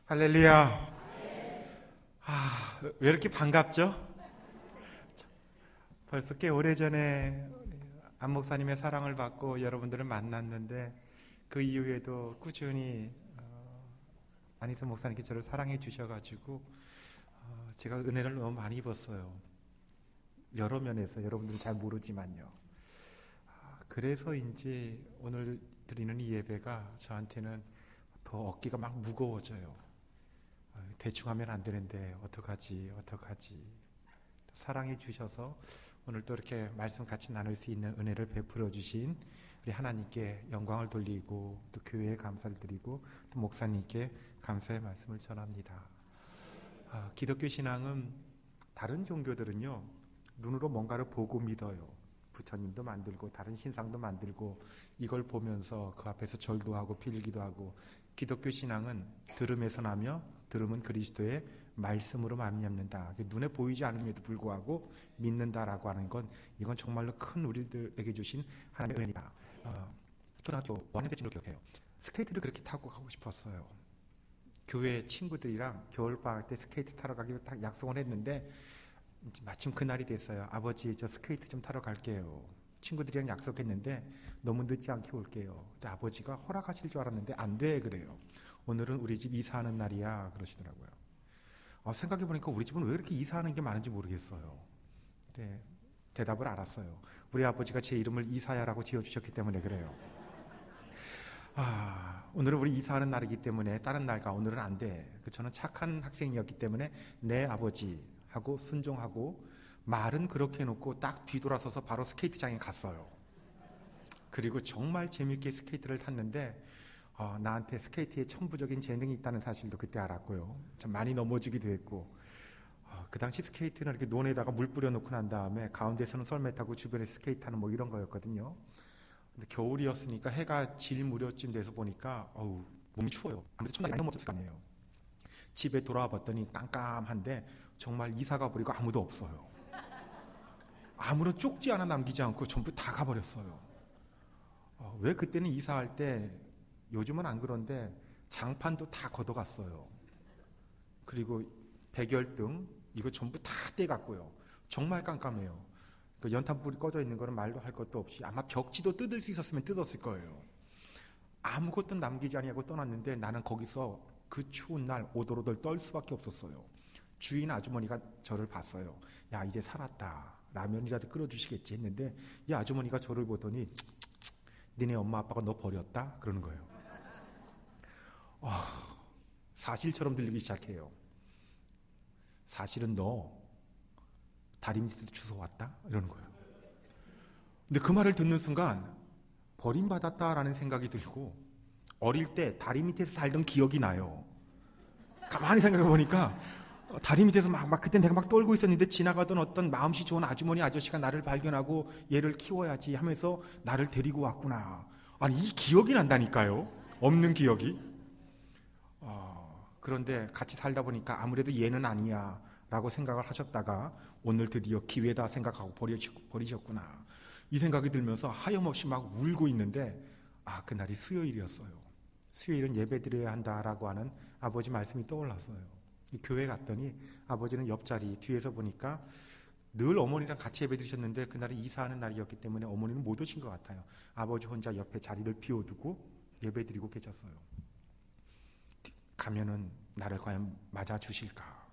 할렐루야. 왜 이렇게 반갑죠? 벌써 꽤 오래전에 안 목사님의 사랑을 받고 여러분들을 만났는데 그 이후에도 꾸준히 안희선 목사님께 저를 사랑해 주셔가지고 제가 은혜를 너무 많이 입었어요. 여러 면에서 여러분들은 잘 모르지만요. 그래서인지 오늘 드리는 이 예배가 저한테는 더 어깨가 막 무거워져요. 대충 하면 안 되는데 어떡하지 사랑해 주셔서 오늘 또 이렇게 말씀 같이 나눌 수 있는 은혜를 베풀어 주신 우리 하나님께 영광을 돌리고 또 교회에 감사를 드리고 또 목사님께 감사의 말씀을 전합니다. 기독교 신앙은 다른 종교들은요 눈으로 뭔가를 보고 믿어요. 부처님도 만들고 다른 신상도 만들고 이걸 보면서 그 앞에서 절도 하고 빌기도 하고, 기독교 신앙은 들음에서 나며 들음은 그리스도의 말씀으로 말미암는다. 눈에 보이지 않음에도 불구하고 믿는다라고 하는 건 이건 정말로 큰 우리들에게 주신 하나님의 은혜입니다. 초등학교 5학년 때쯤으로 기억해요. 스케이트를 그렇게 타고 가고 싶었어요. 교회 친구들이랑 겨울방학 때 스케이트 타러 가기로 딱 약속을 했는데 마침 그날이 됐어요. 아버지 저 스케이트 좀 타러 갈게요. 친구들이랑 약속했는데 너무 늦지 않게 올게요. 근데 아버지가 허락하실 줄 알았는데 안 돼 그래요. 오늘은 우리 집 이사하는 날이야 그러시더라고요. 생각해보니까 우리 집은 왜 이렇게 이사하는 게 많은지 모르겠어요. 근데 대답을 알았어요. 우리 아버지가 제 이름을 이사야라고 지어주셨기 때문에 그래요. 오늘은 우리 이사하는 날이기 때문에 다른 날과 오늘은 안 돼. 저는 착한 학생이었기 때문에 네 아버지 하고 순종하고 말은 그렇게 해놓고 딱 뒤돌아서서 바로 스케이트장에 갔어요. 그리고 정말 재밌게 스케이트를 탔는데 나한테 스케이트에 천부적인 재능이 있다는 사실도 그때 알았고요. 참 많이 넘어지기도 했고, 그 당시 스케이트는 이렇게 논에다가 물 뿌려놓고 난 다음에 가운데서는 썰매 타고 주변에 스케이트하는 뭐 이런 거였거든요. 근데 겨울이었으니까 해가 질 무렵쯤 돼서 보니까 몸이 추워요. 아무래도 첫날이 많이 넘어졌을 거 아니에요. 집에 돌아와 봤더니 깜깜한데 정말 이사가 버리고 아무도 없어요. 아무런 쪽지 하나 남기지 않고 전부 다 가버렸어요. 왜 그때는 이사할 때, 요즘은 안 그런데 장판도 다 걷어갔어요. 그리고 백열등 이거 전부 다 떼갔고요. 정말 깜깜해요. 그 연탄불이 꺼져 있는 거는 말도 할 것도 없이 아마 벽지도 뜯을 수 있었으면 뜯었을 거예요. 아무것도 남기지 아니하고 떠났는데 나는 거기서 그 추운 날 오돌오돌 떨 수밖에 없었어요. 주인 아주머니가 저를 봤어요. 야 이제 살았다, 라면이라도 끓여주시겠지 했는데 이 아주머니가 저를 보더니 니네 엄마 아빠가 너 버렸다? 그러는 거예요. 사실처럼 들리기 시작해요. 사실은 너 다리 밑에서 주워왔다? 이러는 거예요. 근데 그 말을 듣는 순간 버림받았다라는 생각이 들고, 어릴 때 다리 밑에서 살던 기억이 나요. 가만히 생각해 보니까 다리 밑에서 그때 내가 막 떨고 있었는데 지나가던 어떤 마음씨 좋은 아주머니 아저씨가 나를 발견하고 얘를 키워야지 하면서 나를 데리고 왔구나. 아니 이 기억이 난다니까요. 없는 기억이. 그런데 같이 살다 보니까 아무래도 얘는 아니야 라고 생각을 하셨다가 오늘 드디어 기회다 생각하고 버리셨구나, 이 생각이 들면서 하염없이 막 울고 있는데 그날이 수요일이었어요. 수요일은 예배 드려야 한다라고 하는 아버지 말씀이 떠올랐어요. 교회 갔더니 아버지는 옆자리 뒤에서 보니까 늘 어머니랑 같이 예배 드리셨는데 그날이 이사하는 날이었기 때문에 어머니는 못 오신 것 같아요. 아버지 혼자 옆에 자리를 비워두고 예배 드리고 계셨어요. 가면은 나를 과연 맞아주실까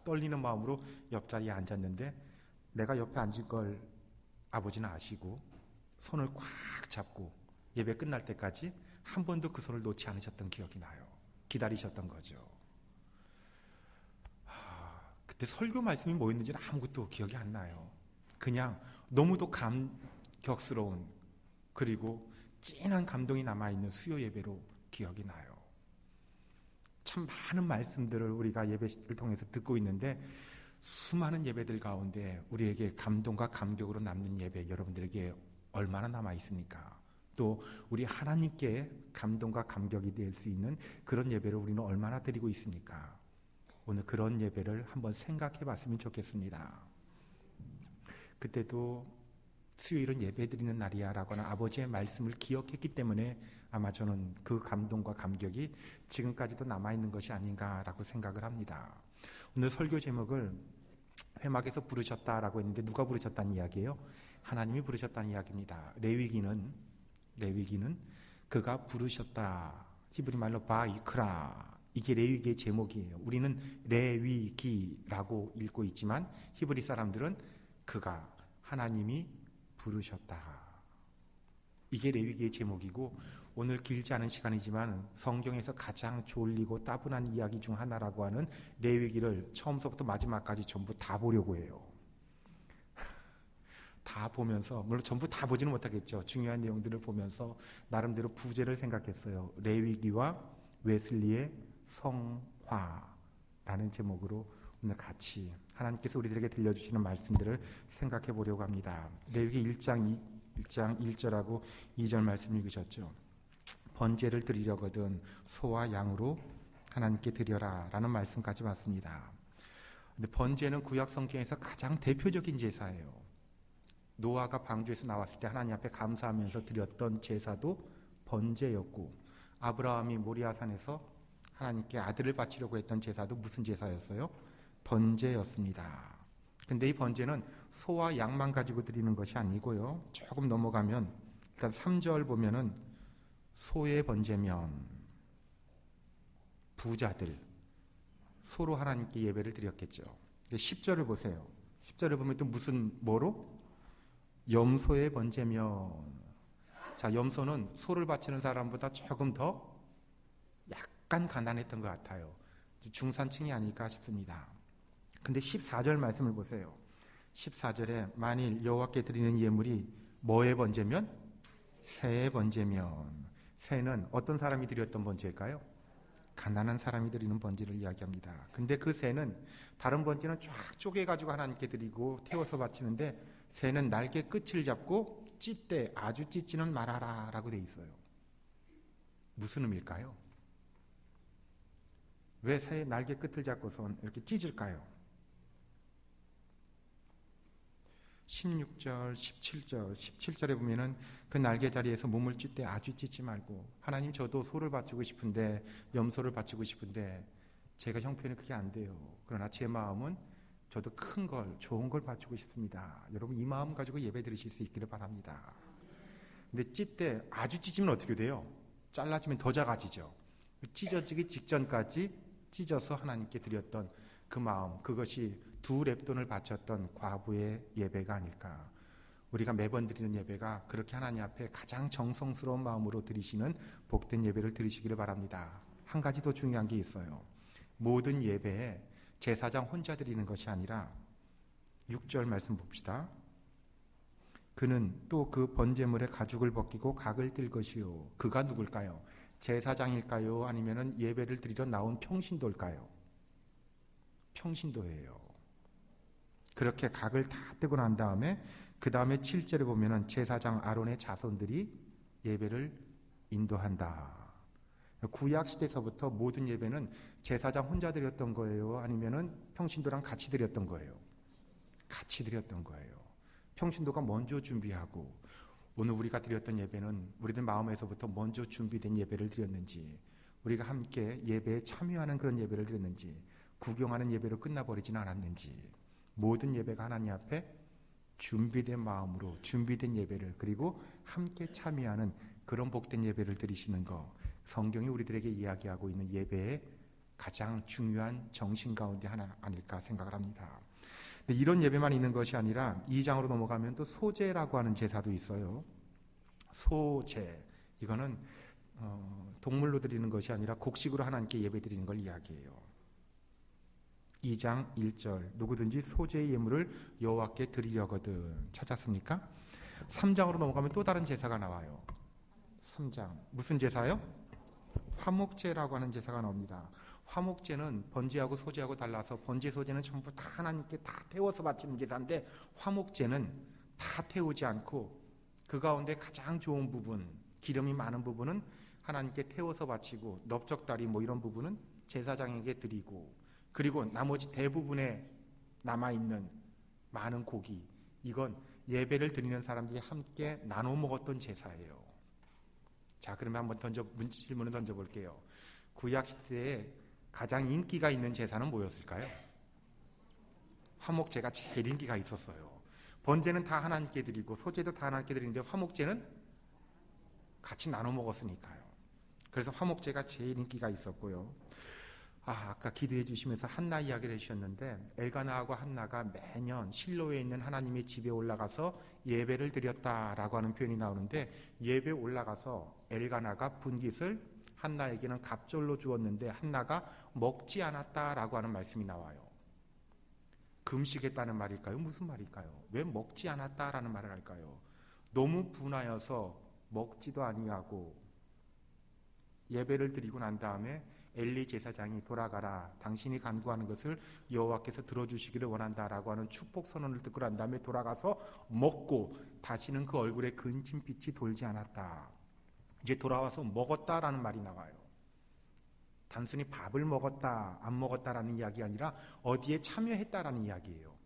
떨리는 마음으로 옆자리에 앉았는데 내가 옆에 앉을 걸 아버지는 아시고 손을 꽉 잡고 예배 끝날 때까지 한 번도 그 손을 놓지 않으셨던 기억이 나요. 기다리셨던 거죠. 그때 설교 말씀이 뭐였는지는 아무것도 기억이 안 나요. 그냥 너무도 감격스러운 그리고 진한 감동이 남아있는 수요 예배로 기억이 나요. 참 많은 말씀들을 우리가 예배를 통해서 듣고 있는데 수많은 예배들 가운데 우리에게 감동과 감격으로 남는 예배 여러분들에게 얼마나 남아있습니까? 또 우리 하나님께 감동과 감격이 될 수 있는 그런 예배를 우리는 얼마나 드리고 있습니까? 오늘 그런 예배를 한번 생각해 봤으면 좋겠습니다. 그때도 수요일은 예배 드리는 날이야 라고 하는 아버지의 말씀을 기억했기 때문에 아마 저는 그 감동과 감격이 지금까지도 남아있는 것이 아닌가라고 생각을 합니다. 오늘 설교 제목을 회막에서 부르셨다라고 했는데 누가 부르셨다는 이야기예요? 하나님이 부르셨다는 이야기입니다. 레위기는 그가 부르셨다. 히브리 말로 바이크라. 이게 레위기의 제목이에요. 우리는 레위기라고 읽고 있지만 히브리 사람들은 그가 하나님이 부르셨다. 이게 레위기의 제목이고 오늘 길지 않은 시간이지만 성경에서 가장 졸리고 따분한 이야기 중 하나라고 하는 레위기를 처음서부터 마지막까지 전부 다 보려고 해요. 다 보면서 물론 전부 다 보지는 못하겠죠. 중요한 내용들을 보면서 나름대로 부제를 생각했어요. 레위기와 웨슬리의 성화라는 제목으로 오늘 같이 하나님께서 우리들에게 들려주시는 말씀들을 생각해 보려고 합니다. 레위기 1장 1절하고 2절 말씀 읽으셨죠. 번제를 드리려거든 소와 양으로 하나님께 드려라 라는 말씀까지 왔습니다. 근데 번제는 구약 성경에서 가장 대표적인 제사예요. 노아가 방주에서 나왔을 때 하나님 앞에 감사하면서 드렸던 제사도 번제였고, 아브라함이 모리아산에서 하나님께 아들을 바치려고 했던 제사도 무슨 제사였어요? 번제였습니다. 근데 이 번제는 소와 양만 가지고 드리는 것이 아니고요. 조금 넘어가면 일단 3절 보면은 소의 번제면 부자들 소로 하나님께 예배를 드렸겠죠. 10절을 보세요. 10절을 보면 또 뭐로? 염소의 번제면. 자, 염소는 소를 바치는 사람보다 조금 더 약간 가난했던 것 같아요. 중산층이 아닐까 싶습니다. 근데 14절 말씀을 보세요. 14절에 만일 여호와께 드리는 예물이 뭐의 번제면? 새의 번제면. 새는 어떤 사람이 드렸던 번제일까요? 가난한 사람이 드리는 번제를 이야기합니다. 근데 그 새는 다른 번제는 쫙 쪼개가지고 하나님께 드리고 태워서 바치는데 새는 날개 끝을 잡고 찢되 아주 찢지는 말아라 라고 돼 있어요. 무슨 의미일까요? 왜 새의 날개 끝을 잡고선 이렇게 찢을까요? 16절, 17절, 17절에 보면은 그 날개 자리에서 몸을 찢되 아주 찢지 말고, 하나님 저도 소를 바치고 싶은데 염소를 바치고 싶은데 제가 형편이 그게 안 돼요. 그러나 제 마음은 저도 큰 걸, 좋은 걸 바치고 싶습니다. 여러분 이 마음 가지고 예배 드리실 수 있기를 바랍니다. 근데 찢되 아주 찢으면 어떻게 돼요? 잘라지면 더 작아지죠. 찢어지기 직전까지 찢어서 하나님께 드렸던 그 마음, 그것이 두 렙돈을 바쳤던 과부의 예배가 아닐까. 우리가 매번 드리는 예배가 그렇게 하나님 앞에 가장 정성스러운 마음으로 드리시는 복된 예배를 드리시기를 바랍니다. 한 가지 더 중요한 게 있어요. 모든 예배에 제사장 혼자 드리는 것이 아니라 6절 말씀 봅시다. 그는 또 그 번제물의 가죽을 벗기고 각을 뜰 것이요. 그가 누굴까요? 제사장일까요? 아니면 예배를 드리러 나온 평신도일까요? 평신도예요. 그렇게 각을 다 뜨고 난 다음에 그 다음에 7절에 보면은 제사장 아론의 자손들이 예배를 인도한다. 구약 시대서부터 모든 예배는 제사장 혼자 드렸던 거예요? 아니면은 평신도랑 같이 드렸던 거예요? 같이 드렸던 거예요. 평신도가 먼저 준비하고, 오늘 우리가 드렸던 예배는 우리들 마음에서부터 먼저 준비된 예배를 드렸는지, 우리가 함께 예배에 참여하는 그런 예배를 드렸는지, 구경하는 예배로 끝나버리지는 않았는지, 모든 예배가 하나님 앞에 준비된 마음으로 준비된 예배를, 그리고 함께 참여하는 그런 복된 예배를 드리시는 것, 성경이 우리들에게 이야기하고 있는 예배의 가장 중요한 정신 가운데 하나 아닐까 생각을 합니다. 근데 이런 예배만 있는 것이 아니라 2장으로 넘어가면 또 소제라고 하는 제사도 있어요. 소제, 이거는 동물로 드리는 것이 아니라 곡식으로 하나님께 예배 드리는 걸 이야기해요. 2장 1절, 누구든지 소제의 예물을 여호와께 드리려거든. 찾았습니까? 3장으로 넘어가면 또 다른 제사가 나와요. 3장, 무슨 제사요? 화목제라고 하는 제사가 나옵니다. 화목제는 번제하고 소제하고 달라서 번제 소제는 전부 다 하나님께 다 태워서 바치는 제사인데, 화목제는 다 태우지 않고 그 가운데 가장 좋은 부분, 기름이 많은 부분은 하나님께 태워서 바치고, 넓적다리 뭐 이런 부분은 제사장에게 드리고, 그리고 나머지 대부분에 남아있는 많은 고기, 이건 예배를 드리는 사람들이 함께 나눠 먹었던 제사예요. 자, 그러면 한번 질문을 던져볼게요. 구약 시대에 가장 인기가 있는 제사는 뭐였을까요? 화목제가 제일 인기가 있었어요. 번제는 다 하나님께 드리고 소제도 다 하나님께 드리는데 화목제는 같이 나눠 먹었으니까요. 그래서 화목제가 제일 인기가 있었고요. 아까 기도해 주시면서 한나 이야기를 해주셨는데 엘가나하고 한나가 매년 실로에 있는 하나님의 집에 올라가서 예배를 드렸다라고 하는 표현이 나오는데, 예배에 올라가서 엘가나가 분깃을 한나에게는 갑절로 주었는데 한나가 먹지 않았다라고 하는 말씀이 나와요. 금식했다는 말일까요? 무슨 말일까요? 왜 먹지 않았다라는 말을 할까요? 너무 분하여서 먹지도 아니하고 예배를 드리고 난 다음에 엘리 제사장이 돌아가라, 당신이 간구하는 것을 여호와께서 들어주시기를 원한다라고 하는 축복 선언을 듣고 난 다음에 돌아가서 먹고 다시는 그 얼굴에 근심빛이 돌지 않았다. 이제 돌아와서 먹었다라는 말이 나와요. 단순히 밥을 먹었다 안 먹었다라는 이야기가 아니라 어디에 참여했다라는 이야기예요.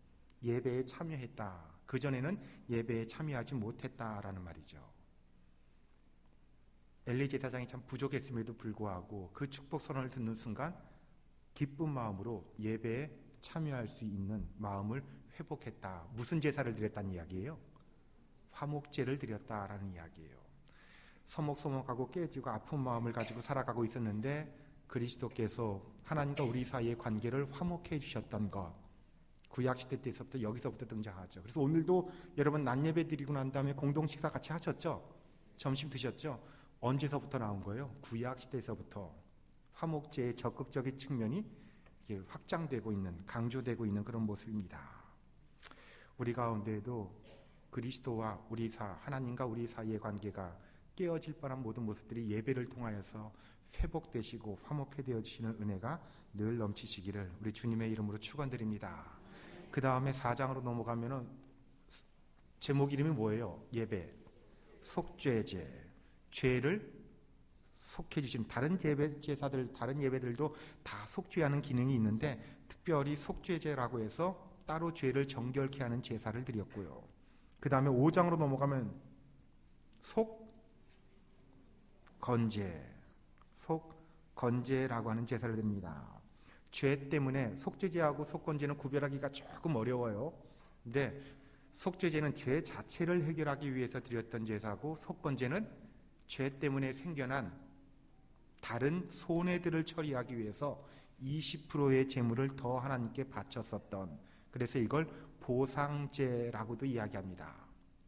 예배에 참여했다. 그전에는 예배에 참여하지 못했다라는 말이죠. 엘리 제사장이 참 부족했음에도 불구하고 그 축복 선언을 듣는 순간 기쁜 마음으로 예배에 참여할 수 있는 마음을 회복했다. 무슨 제사를 드렸다는 이야기예요? 화목제를 드렸다라는 이야기예요. 서먹서먹하고 깨지고 아픈 마음을 가지고 살아가고 있었는데 그리스도께서 하나님과 우리 사이의 관계를 화목해 해주셨던 것, 구약시대 때서부터 여기서부터 등장하죠. 그래서 오늘도 여러분 낮예배 드리고 난 다음에 공동식사 같이 하셨죠? 점심 드셨죠? 언제서부터 나온 거예요? 구약시대에서부터 화목제의 적극적인 측면이 확장되고 있는, 강조되고 있는 그런 모습입니다. 우리 가운데에도 그리스도와 하나님과 우리 사이의 관계가 깨어질 뻔한 모든 모습들이 예배를 통하여서 회복되시고 화목해 되어지시는 은혜가 늘 넘치시기를 우리 주님의 이름으로 축원드립니다. 그 다음에 4장으로 넘어가면은 제목 이름이 뭐예요? 예배, 속죄제. 죄를 속해 주신 다른 제사들, 다른 예배들도 다 속죄하는 기능이 있는데 특별히 속죄제라고 해서 따로 죄를 정결케 하는 제사를 드렸고요. 그 다음에 5장으로 넘어가면 속건제라고 하는 제사를 드립니다. 죄 때문에 속죄제하고 속건제는 구별하기가 조금 어려워요. 근데 속죄제는 죄 자체를 해결하기 위해서 드렸던 제사고, 속건제는 죄 때문에 생겨난 다른 손해들을 처리하기 위해서 20%의 재물을 더 하나님께 바쳤었던, 그래서 이걸 보상제라고도 이야기합니다.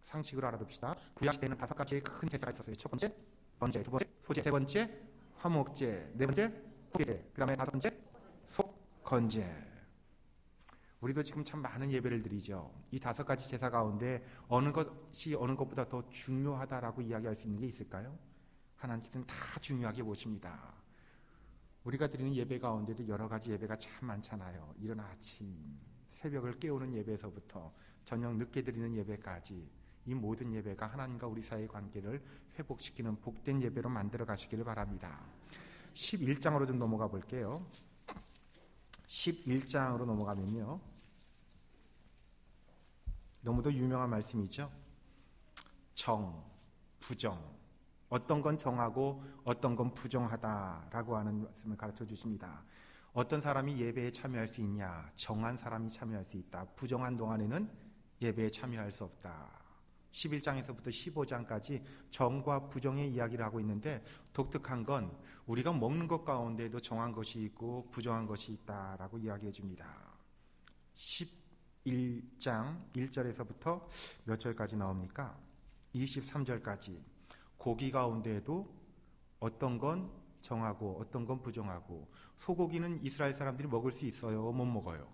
상식으로 알아둡시다. 구약시대에는 5가지의 큰 제사가 있었어요. 첫 번째 번제, 두 번째 소제, 세 번째 화목제, 네 번째 속죄제, 그 다음에 5번째 속건제. 우리도 지금 참 많은 예배를 드리죠. 이 5가지 제사 가운데 어느 것이 어느 것보다 더 중요하다라고 이야기할 수 있는 게 있을까요? 하나님께서는 다 중요하게 보십니다. 우리가 드리는 예배 가운데도 여러 가지 예배가 참 많잖아요. 이른 아침, 새벽을 깨우는 예배에서부터 저녁 늦게 드리는 예배까지 이 모든 예배가 하나님과 우리 사이의 관계를 회복시키는 복된 예배로 만들어 가시기를 바랍니다. 11장으로 좀 넘어가 볼게요. 11장으로 넘어가면요, 너무도 유명한 말씀이죠. 정, 부정, 어떤 건 정하고 어떤 건 부정하다라고 하는 말씀을 가르쳐 주십니다. 어떤 사람이 예배에 참여할 수 있냐? 정한 사람이 참여할 수 있다. 부정한 동안에는 예배에 참여할 수 없다. 11장에서부터 15장까지 정과 부정의 이야기를 하고 있는데, 독특한 건 우리가 먹는 것 가운데도 정한 것이 있고 부정한 것이 있다라고 이야기해 줍니다. 11장 1절에서부터 몇 절까지 나옵니까? 23절까지. 고기 가운데에도 어떤 건 정하고 어떤 건 부정하고, 소고기는 이스라엘 사람들이 먹을 수 있어요? 못 먹어요?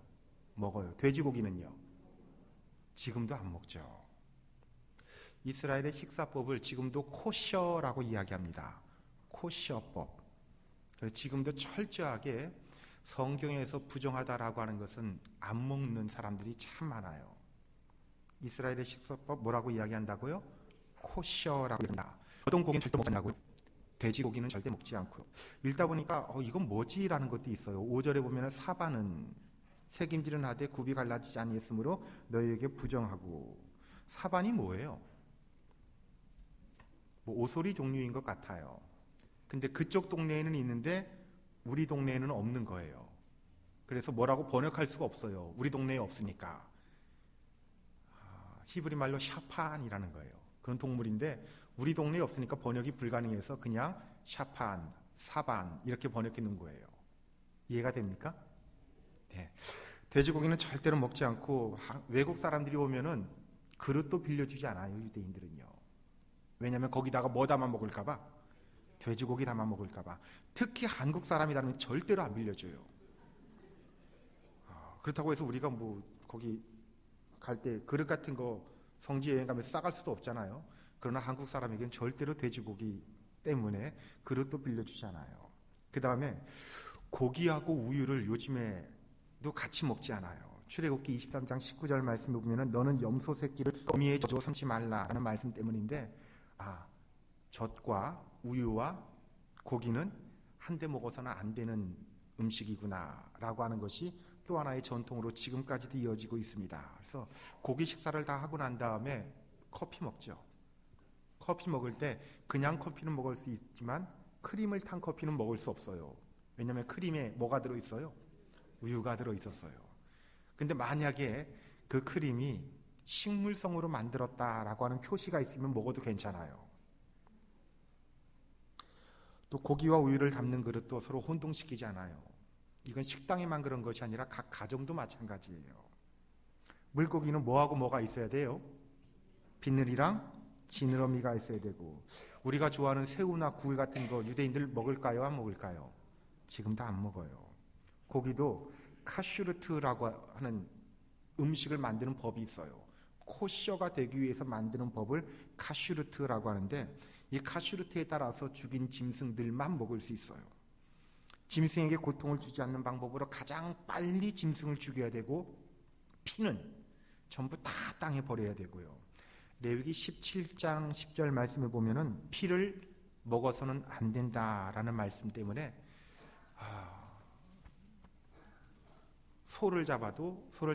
먹어요. 돼지고기는요? 지금도 안 먹죠. 이스라엘의 식사법을 지금도 코셔라고 이야기합니다. 코셔법. 그래서 지금도 철저하게 성경에서 부정하다라고 하는 것은 안 먹는 사람들이 참 많아요. 이스라엘의 식사법 뭐라고 이야기한다고요? 코셔라고 합니다. 어떤 고기는 절대 먹지 않고요. 돼지고기는 절대 먹지 않고요. 읽다 보니까 이건 뭐지라는 것도 있어요. 5절에 보면 사바는 새김질은 하되 굽이 갈라지지 아니했으므로 너희에게 부정하고. 사반이 뭐예요? 뭐 오소리 종류인 것 같아요. 근데 그쪽 동네에는 있는데 우리 동네에는 없는 거예요. 그래서 뭐라고 번역할 수가 없어요. 우리 동네에 없으니까. 히브리 말로 샤판이라는 거예요. 그런 동물인데 우리 동네에 없으니까 번역이 불가능해서 그냥 샤판, 사반 이렇게 번역해 놓은 거예요. 이해가 됩니까? 네. 돼지고기는 절대로 먹지 않고 외국 사람들이 오면은 그릇도 빌려주지 않아요. 유대인들은요. 왜냐하면 거기다가 뭐 담아 먹을까 봐, 돼지고기 담아 먹을까 봐. 특히 한국 사람이라면 절대로 안 빌려줘요. 그렇다고 해서 우리가 뭐 거기 갈 때 그릇 같은 거 성지 여행 가면서 싸갈 수도 없잖아요. 그러나 한국 사람에게는 절대로 돼지고기 때문에 그릇도 빌려주잖아요. 그 다음에 고기하고 우유를 요즘에도 같이 먹지 않아요. 출애굽기 23장 19절 말씀에 보면은 너는 염소 새끼를 거미의 젖으로 삼지 말라라는 말씀 때문인데, 젖과 우유와 고기는 한데 먹어서는 안 되는 음식이구나라고 하는 것이 또 하나의 전통으로 지금까지도 이어지고 있습니다. 그래서 고기 식사를 다 하고 난 다음에 커피 먹죠. 커피 먹을 때 그냥 커피는 먹을 수 있지만 크림을 탄 커피는 먹을 수 없어요. 왜냐하면 크림에 뭐가 들어있어요? 우유가 들어있었어요. 근데 만약에 그 크림이 식물성으로 만들었다라고 하는 표시가 있으면 먹어도 괜찮아요. 또 고기와 우유를 담는 그릇도 서로 혼동시키지 않아요. 이건 식당에만 그런 것이 아니라 각 가정도 마찬가지예요. 물고기는 뭐하고 뭐가 있어야 돼요? 비늘이랑 지느러미가 있어야 되고, 우리가 좋아하는 새우나 굴 같은 거 유대인들 먹을까요? 안 먹을까요? 지금도 안 먹어요. 고기도 카슈르트라고 하는 음식을 만드는 법이 있어요. 코셔가 되기 위해서 만드는 법을 카슈르트라고 하는데, 이 카슈르트에 따라서 죽인 짐승들만 먹을 수 있어요. 짐승에게 고통을 주지 않는 방법으로 가장 빨리 짐승을 죽여야 되고, 피는 전부 다 땅에 버려야 되고요. 레위기 17장 10절 말씀에 보면은 피를 먹어서는 안 된다라는 말씀 때문에 소를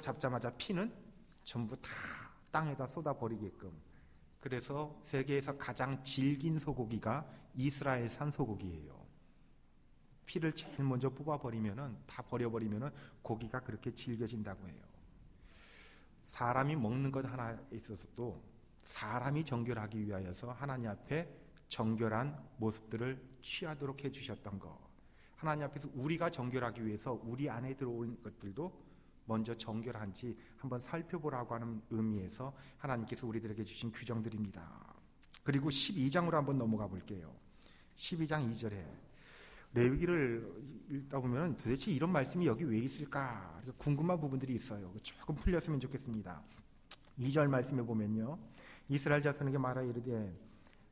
잡자마자 피는 전부 다 땅에다 쏟아버리게끔. 그래서 세계에서 가장 질긴 소고기가 이스라엘산 소고기예요. 피를 제일 먼저 뽑아버리면은, 다 버려버리면은 고기가 그렇게 질겨진다고 해요. 사람이 먹는 것 하나에 있어서도 사람이 정결하기 위하여서 하나님 앞에 정결한 모습들을 취하도록 해주셨던 것, 하나님 앞에서 우리가 정결하기 위해서 우리 안에 들어온 것들도 먼저 정결한지 한번 살펴보라고 하는 의미에서 하나님께서 우리들에게 주신 규정들입니다. 그리고 12장으로 한번 넘어가 볼게요. 12장 2절에 레위기를 읽다 보면 도대체 이런 말씀이 여기 왜 있을까 궁금한 부분들이 있어요. 조금 풀렸으면 좋겠습니다. 2절 말씀에 보면요, 이스라엘 자손에게 말하여 이르되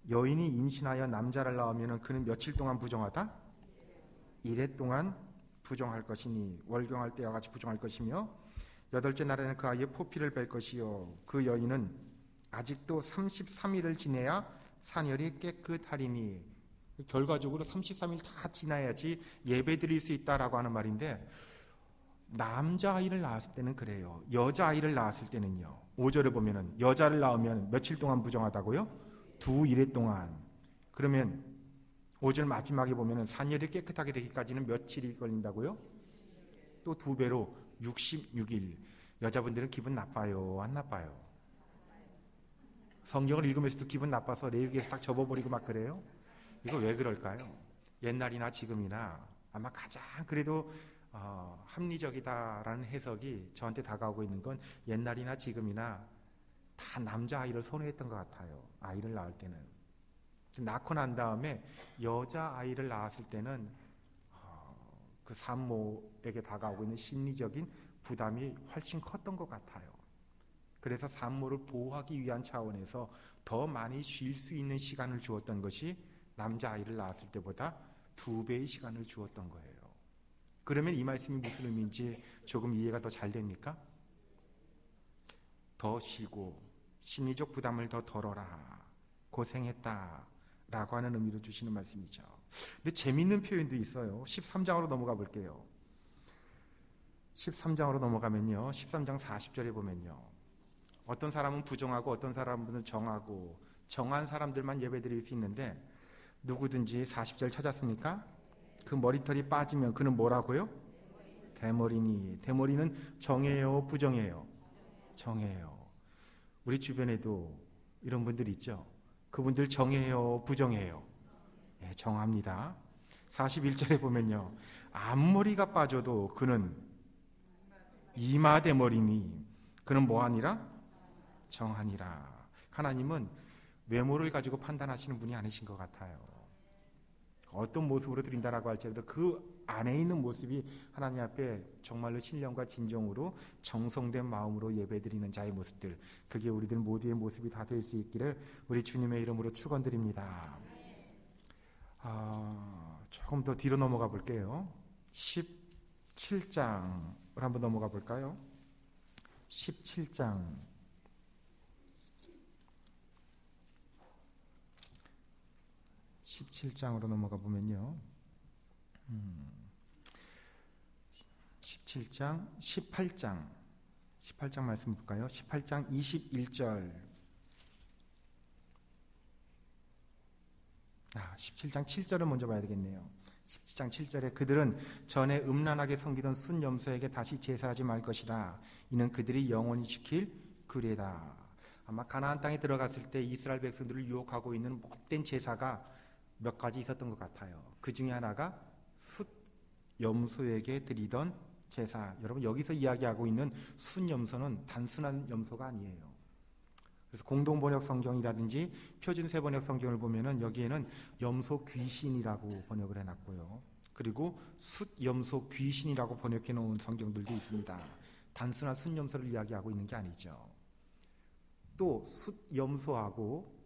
여인이 임신하여 남자를 낳으면 그는 며칠 동안 부정하다? 이래 동안 부정할 것이니 월경할 때와 같이 부정할 것이며, 여덟째 날에는 그 아이의 포피를 뺄 것이요 그 여인은 아직도 33일을 지내야 산열이 깨끗하리니. 결과적으로 33일 다 지나야지 예배 드릴 수 있다라고 하는 말인데, 남자아이를 낳았을 때는 그래요. 여자아이를 낳았을 때는요, 5절에 보면은 여자를 낳으면 며칠 동안 부정하다고요? 2일 동안. 그러면 5절 마지막에 보면은 산열이 깨끗하게 되기까지는 며칠이 걸린다고요? 또 2배로 66일. 여자분들은 기분 나빠요? 안 나빠요? 성경을 읽으면서도 기분 나빠서 레위기에서 딱 접어버리고 막 그래요? 이거 왜 그럴까요? 옛날이나 지금이나 아마 가장 그래도 합리적이다라는 해석이 저한테 다가오고 있는 건, 옛날이나 지금이나 다 남자아이를 선호했던 것 같아요. 아이를 낳을 때는. 낳고 난 다음에 여자아이를 낳았을 때는 그 산모에게 다가오고 있는 심리적인 부담이 훨씬 컸던 것 같아요. 그래서 산모를 보호하기 위한 차원에서 더 많이 쉴 수 있는 시간을 주었던 것이 남자아이를 낳았을 때보다 2배의 시간을 주었던 거예요. 그러면 이 말씀이 무슨 의미인지 조금 이해가 더 잘 됩니까? 더 쉬고 심리적 부담을 더 덜어라, 고생했다 라고 하는 의미로 주시는 말씀이죠. 근데 재미있는 표현도 있어요. 13장으로 넘어가 볼게요. 13장으로 넘어가면요, 13장 40절에 보면요, 어떤 사람은 부정하고 어떤 사람은 정하고 정한 사람들만 예배드릴 수 있는데 누구든지 40절 찾았습니까? 그 머리털이 빠지면 그는 뭐라고요? 대머리니. 대머리는 정해요, 부정해요? 정해요. 우리 주변에도 이런 분들 있죠. 그분들 정해요, 부정해요? 네, 정합니다. 41절에 보면요, 앞머리가 빠져도 그는 이마 대머리니. 그는 뭐하니라? 정하니라. 하나님은 외모를 가지고 판단하시는 분이 아니신 것 같아요. 어떤 모습으로 드린다라고 할지라도 그 안에 있는 모습이 하나님 앞에 정말로 신령과 진정으로 정성된 마음으로 예배드리는 자의 모습들, 그게 우리들 모두의 모습이 다 될 수 있기를 우리 주님의 이름으로 축원드립니다. 조금 더 뒤로 넘어가 볼게요. 17장을 한번 넘어가 볼까요? 17장 17장으로 넘어가 보면요. 17장 18장 말씀 볼까요? 18장 21절 17장 7절을 먼저 봐야 되겠네요. 17장 7절에 그들은 전에 음란하게 섬기던 순염소에게 다시 제사하지 말 것이라. 이는 그들이 영원히 지킬 규례다. 아마 가나안 땅에 들어갔을 때 이스라엘 백성들을 유혹하고 있는 못된 제사가 몇 가지 있었던 것 같아요. 그 중에 하나가 숫염소에게 드리던 제사. 여러분, 여기서 이야기하고 있는 숫염소는 단순한 염소가 아니에요. 그래서 공동번역 성경이라든지 표준세 번역 성경을 보면은 여기에는 염소 귀신이라고 번역을 해놨고요. 그리고 숫염소 귀신이라고 번역해 놓은 성경들도 있습니다. 단순한 숫염소를 이야기하고 있는 게 아니죠. 또 숫염소하고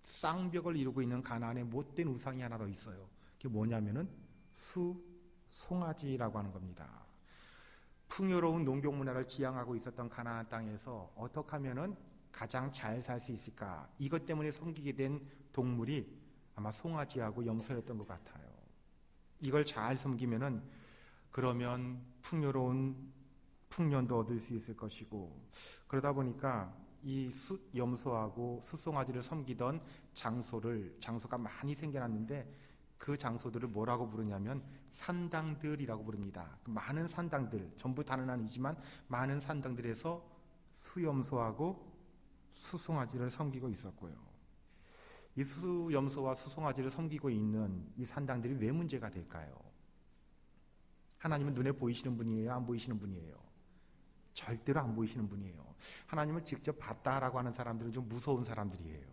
쌍벽을 이루고 있는 가나안의 못된 우상이 하나 더 있어요. 그게 뭐냐면은 수송아지라고 하는 겁니다. 풍요로운 농경 문화를 지향하고 있었던 가나안 땅에서 어떻게 하면은 가장 잘 살 수 있을까? 이것 때문에 섬기게 된 동물이 아마 송아지하고 염소였던 것 같아요. 이걸 잘 섬기면은 그러면 풍요로운 풍년도 얻을 수 있을 것이고, 그러다 보니까 이 숫염소하고 숫송아지를 섬기던 장소가 많이 생겨났는데 그 장소들을 뭐라고 부르냐면 산당들이라고 부릅니다. 많은 산당들, 전부 다는 아니지만 많은 산당들에서 수염소하고 수송아지를 섬기고 있었고요. 이 수염소와 수송아지를 섬기고 있는 이 산당들이 왜 문제가 될까요? 하나님은 눈에 보이시는 분이에요? 안 보이시는 분이에요? 절대로 안 보이시는 분이에요. 하나님을 직접 봤다라고 하는 사람들은 좀 무서운 사람들이에요.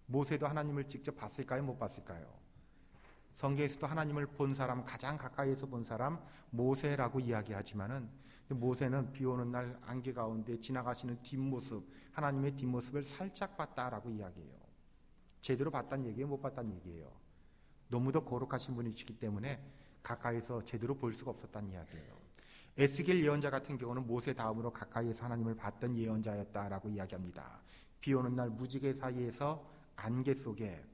모세도 하나님을 직접 봤을까요? 못 봤을까요? 성경에서도 하나님을 본 사람, 가장 가까이에서 본 사람 모세라고 이야기하지만은 모세는 비 오는 날 안개 가운데 지나가시는 뒷모습, 하나님의 뒷모습을 살짝 봤다라고 이야기해요. 제대로 봤다는 얘기예요? 못 봤다는 얘기예요? 너무도 거룩하신 분이시기 때문에 가까이서 제대로 볼 수가 없었다는 이야기예요. 에스겔 예언자 같은 경우는 모세 다음으로 가까이에서 하나님을 봤던 예언자였다라고 이야기합니다. 비 오는 날 무지개 사이에서 안개 속에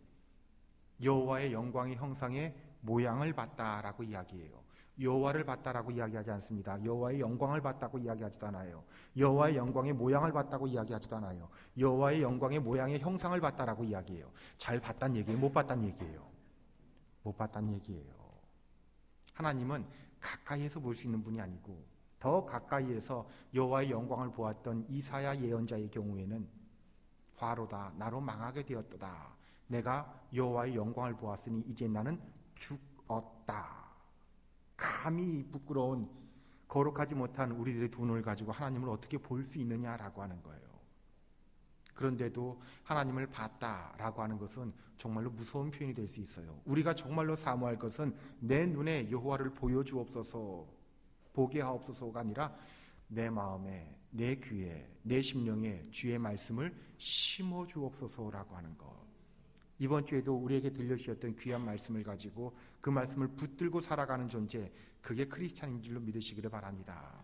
여호와의 영광의 형상의 모양을 봤다라고 이야기해요. 여호와를 봤다라고 이야기하지 않습니다. 여호와의 영광을 봤다고 이야기하지도 않아요. 여호와의 영광의 모양을 봤다고 이야기하지도 않아요. 여호와의 영광의 모양의 형상을 봤다라고 이야기해요. 잘 봤다는 얘기예요? 못 봤다는 얘기예요? 못 봤다는 얘기예요. 하나님은 가까이에서 볼 수 있는 분이 아니고 더 가까이에서 여호와의 영광을 보았던 이사야 예언자의 경우에는 화로다, 나로 망하게 되었도다. 내가 여호와의 영광을 보았으니 이제 나는 죽었다. 감히 부끄러운 거룩하지 못한 우리들의 두 눈을 가지고 하나님을 어떻게 볼 수 있느냐라고 하는 거예요. 그런데도 하나님을 봤다라고 하는 것은 정말로 무서운 표현이 될 수 있어요. 우리가 정말로 사모할 것은 내 눈에 여호와를 보여주옵소서, 보게 하옵소서가 아니라 내 마음에, 내 귀에, 내 심령에 주의 말씀을 심어주옵소서라고 하는 것. 이번 주에도 우리에게 들려주셨던 귀한 말씀을 가지고 그 말씀을 붙들고 살아가는 존재, 그게 크리스찬인 줄로 믿으시기를 바랍니다.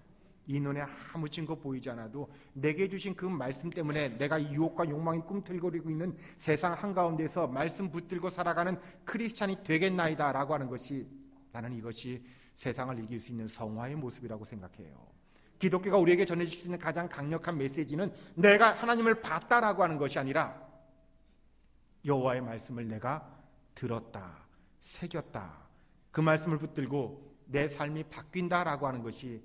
이 눈에 아무 증거 보이지 않아도 내게 주신 그 말씀 때문에 내가 유혹과 욕망이 꿈틀거리고 있는 세상 한가운데서 말씀 붙들고 살아가는 크리스찬이 되겠나이다 라고 하는 것이, 나는 이것이 세상을 이길 수 있는 성화의 모습이라고 생각해요. 기독교가 우리에게 전해줄 수 있는 가장 강력한 메시지는 내가 하나님을 봤다라고 하는 것이 아니라 여호와의 말씀을 내가 들었다, 새겼다. 그 말씀을 붙들고 내 삶이 바뀐다라고 하는 것이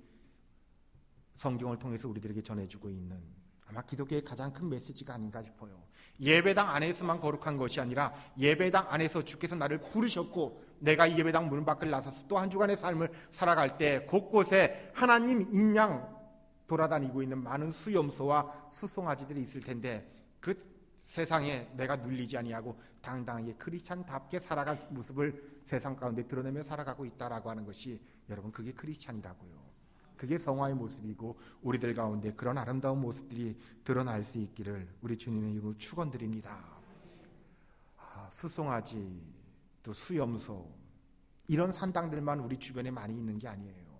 성경을 통해서 우리들에게 전해주고 있는 아마 기독교의 가장 큰 메시지가 아닌가 싶어요. 예배당 안에서만 거룩한 것이 아니라 예배당 안에서 주께서 나를 부르셨고 내가 이 예배당 문 밖을 나서서 또 한 주간의 삶을 살아갈 때 곳곳에 하나님 인양 돌아다니고 있는 많은 수염소와 수송아지들이 있을 텐데 그 세상에 내가 눌리지 아니하고 당당하게 크리스찬답게 살아갈 모습을 세상 가운데 드러내며 살아가고 있다라고 하는 것이 여러분 그게 크리스찬이라고요. 그게 성화의 모습이고 우리들 가운데 그런 아름다운 모습들이 드러날 수 있기를 우리 주님의 이름으로 축원드립니다. 수송아지 또 수염소 이런 산당들만 우리 주변에 많이 있는 게 아니에요.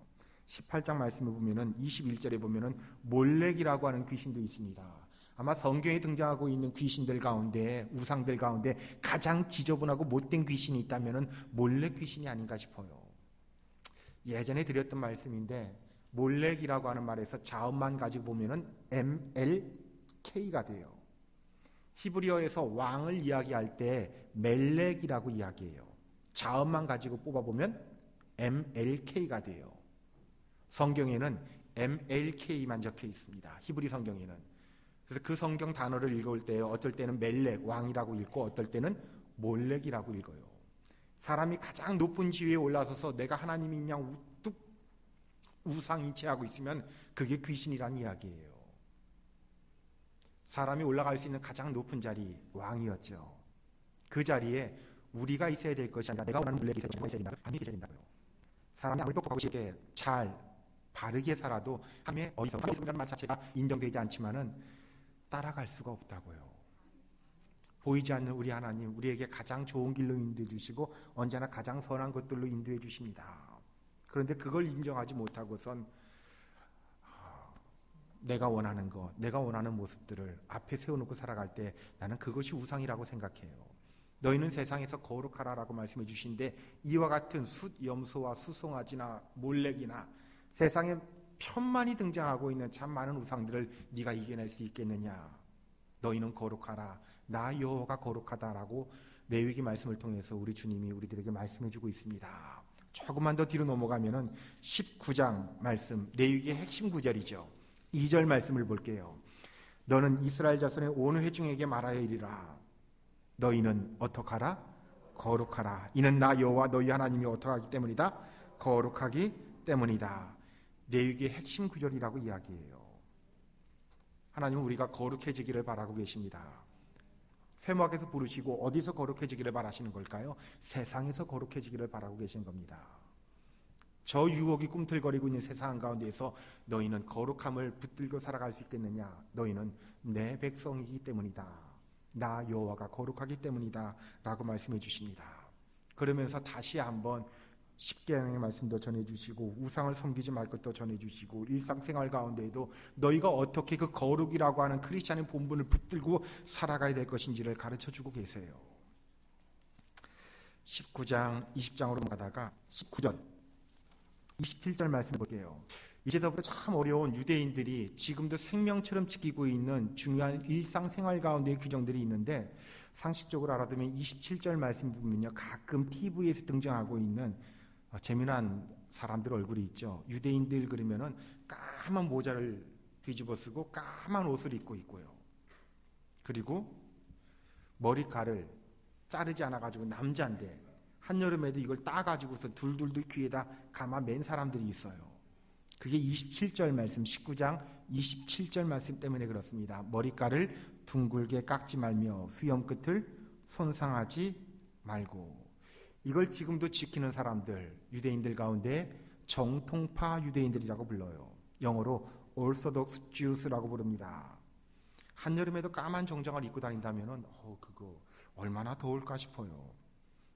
18장 말씀을 보면은 21절에 보면은 몰렉이라고 하는 귀신도 있습니다. 아마 성경에 등장하고 있는 귀신들 가운데 우상들 가운데 가장 지저분하고 못된 귀신이 있다면은 몰렉 귀신이 아닌가 싶어요. 예전에 드렸던 말씀인데 몰렉이라고 하는 말에서 자음만 가지고 보면은 MLK가 돼요. 히브리어에서 왕을 이야기할 때 멜렉이라고 이야기해요. 자음만 가지고 뽑아보면 MLK가 돼요. 성경에는 MLK만 적혀 있습니다. 히브리 성경에는. 그래서 그 성경 단어를 읽을 때 어떨 때는 멜렉 왕이라고 읽고 어떨 때는 몰렉이라고 읽어요. 사람이 가장 높은 지위에 올라서서 내가 하나님이 있냐 우뚝 우상인체하고 있으면 그게 귀신이란 이야기예요. 사람이 올라갈 수 있는 가장 높은 자리 왕이었죠. 그 자리에 우리가 있어야 될 것이 아니라 내가 원하는 몰렉이 있어야 된다. 아니 계셔야 된다고요. 사람이 아무리 똑똑하고 쉽게 잘 바르게 살아도 하나님의 어디서 하나님이라는 말 자체가 인정되지 않지만은 따라갈 수가 없다고요. 보이지 않는 우리 하나님, 우리에게 가장 좋은 길로 인도해 주시고 언제나 가장 선한 것들로 인도해 주십니다. 그런데 그걸 인정하지 못하고선 내가 원하는 것, 내가 원하는 모습들을 앞에 세워놓고 살아갈 때 나는 그것이 우상이라고 생각해요. 너희는 세상에서 거룩하라라고 말씀해 주시는데 이와 같은 숫염소와 수송아지나 몰렉이나 세상에 편만이 등장하고 있는 참 많은 우상들을 네가 이겨낼 수 있겠느냐. 너희는 거룩하라. 나 여호와가 거룩하다라고 레위기 말씀을 통해서 우리 주님이 우리들에게 말씀해 주고 있습니다. 조금만 더 뒤로 넘어가면은 19장 말씀, 레위기의 핵심 구절이죠. 2절 말씀을 볼게요. 너는 이스라엘 자손의 온 회중에게 말하여 이르라. 너희는 어떡하라? 거룩하라. 이는 나 여호와 너희 하나님이 어떡하기 때문이다? 거룩하기 때문이다. 레위기의 핵심 구절이라고 이야기해요. 하나님은 우리가 거룩해지기를 바라고 계십니다. 회막에서 부르시고 어디서 거룩해지기를 바라시는 걸까요? 세상에서 거룩해지기를 바라고 계신 겁니다. 저 유혹이 꿈틀거리고 있는 세상 가운데에서 너희는 거룩함을 붙들고 살아갈 수 있겠느냐? 너희는 내 백성이기 때문이다. 나 여호와가 거룩하기 때문이다 라고 말씀해 주십니다. 그러면서 다시 한번 십계명의 말씀도 전해주시고 우상을 섬기지 말 것도 전해주시고 일상생활 가운데에도 너희가 어떻게 그 거룩이라고 하는 크리스찬의 본분을 붙들고 살아가야 될 것인지를 가르쳐주고 계세요. 19장 20장으로 가다가 19절 27절 말씀 볼게요. 이제서부터 참 어려운 유대인들이 지금도 생명처럼 지키고 있는 중요한 일상생활 가운데의 규정들이 있는데 상식적으로 알아두면 27절 말씀 보면요 가끔 TV에서 등장하고 있는 재미난 사람들 얼굴이 있죠. 유대인들 그러면은 까만 모자를 뒤집어 쓰고 까만 옷을 입고 있고요. 그리고 머리카락을 자르지 않아가지고 남자인데 한여름에도 이걸 따가지고서 둘둘둘 귀에다 감아 맨 사람들이 있어요. 그게 27절 말씀 19장 27절 말씀 때문에 그렇습니다. 머리카락을 둥글게 깎지 말며 수염 끝을 손상하지 말고. 이걸 지금도 지키는 사람들, 유대인들 가운데 정통파 유대인들이라고 불러요. 영어로 Orthodox Jews라고 부릅니다. 한여름에도 까만 정장을 입고 다닌다면 그거 얼마나 더울까 싶어요.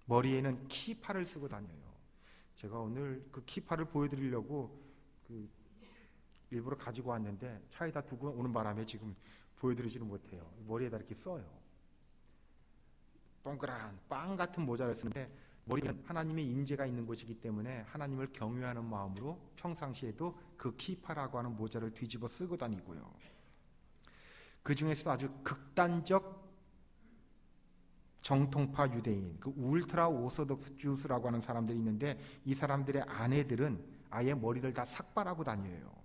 머리에는 키파를 쓰고 다녀요. 제가 오늘 그 키파를 보여드리려고 일부러 가지고 왔는데 차에다 두고 오는 바람에 지금 보여드리지는 못해요. 머리에다 이렇게 써요. 동그란 빵 같은 모자를 쓰는데 머리는 하나님의 임재가 있는 곳이기 때문에 하나님을 경외하는 마음으로 평상시에도 그 키파라고 하는 모자를 뒤집어 쓰고 다니고요. 그 중에서도 아주 극단적 정통파 유대인, 그 울트라 오소독스 주스라고 하는 사람들이 있는데 이 사람들의 아내들은 아예 머리를 다 삭발하고 다녀요.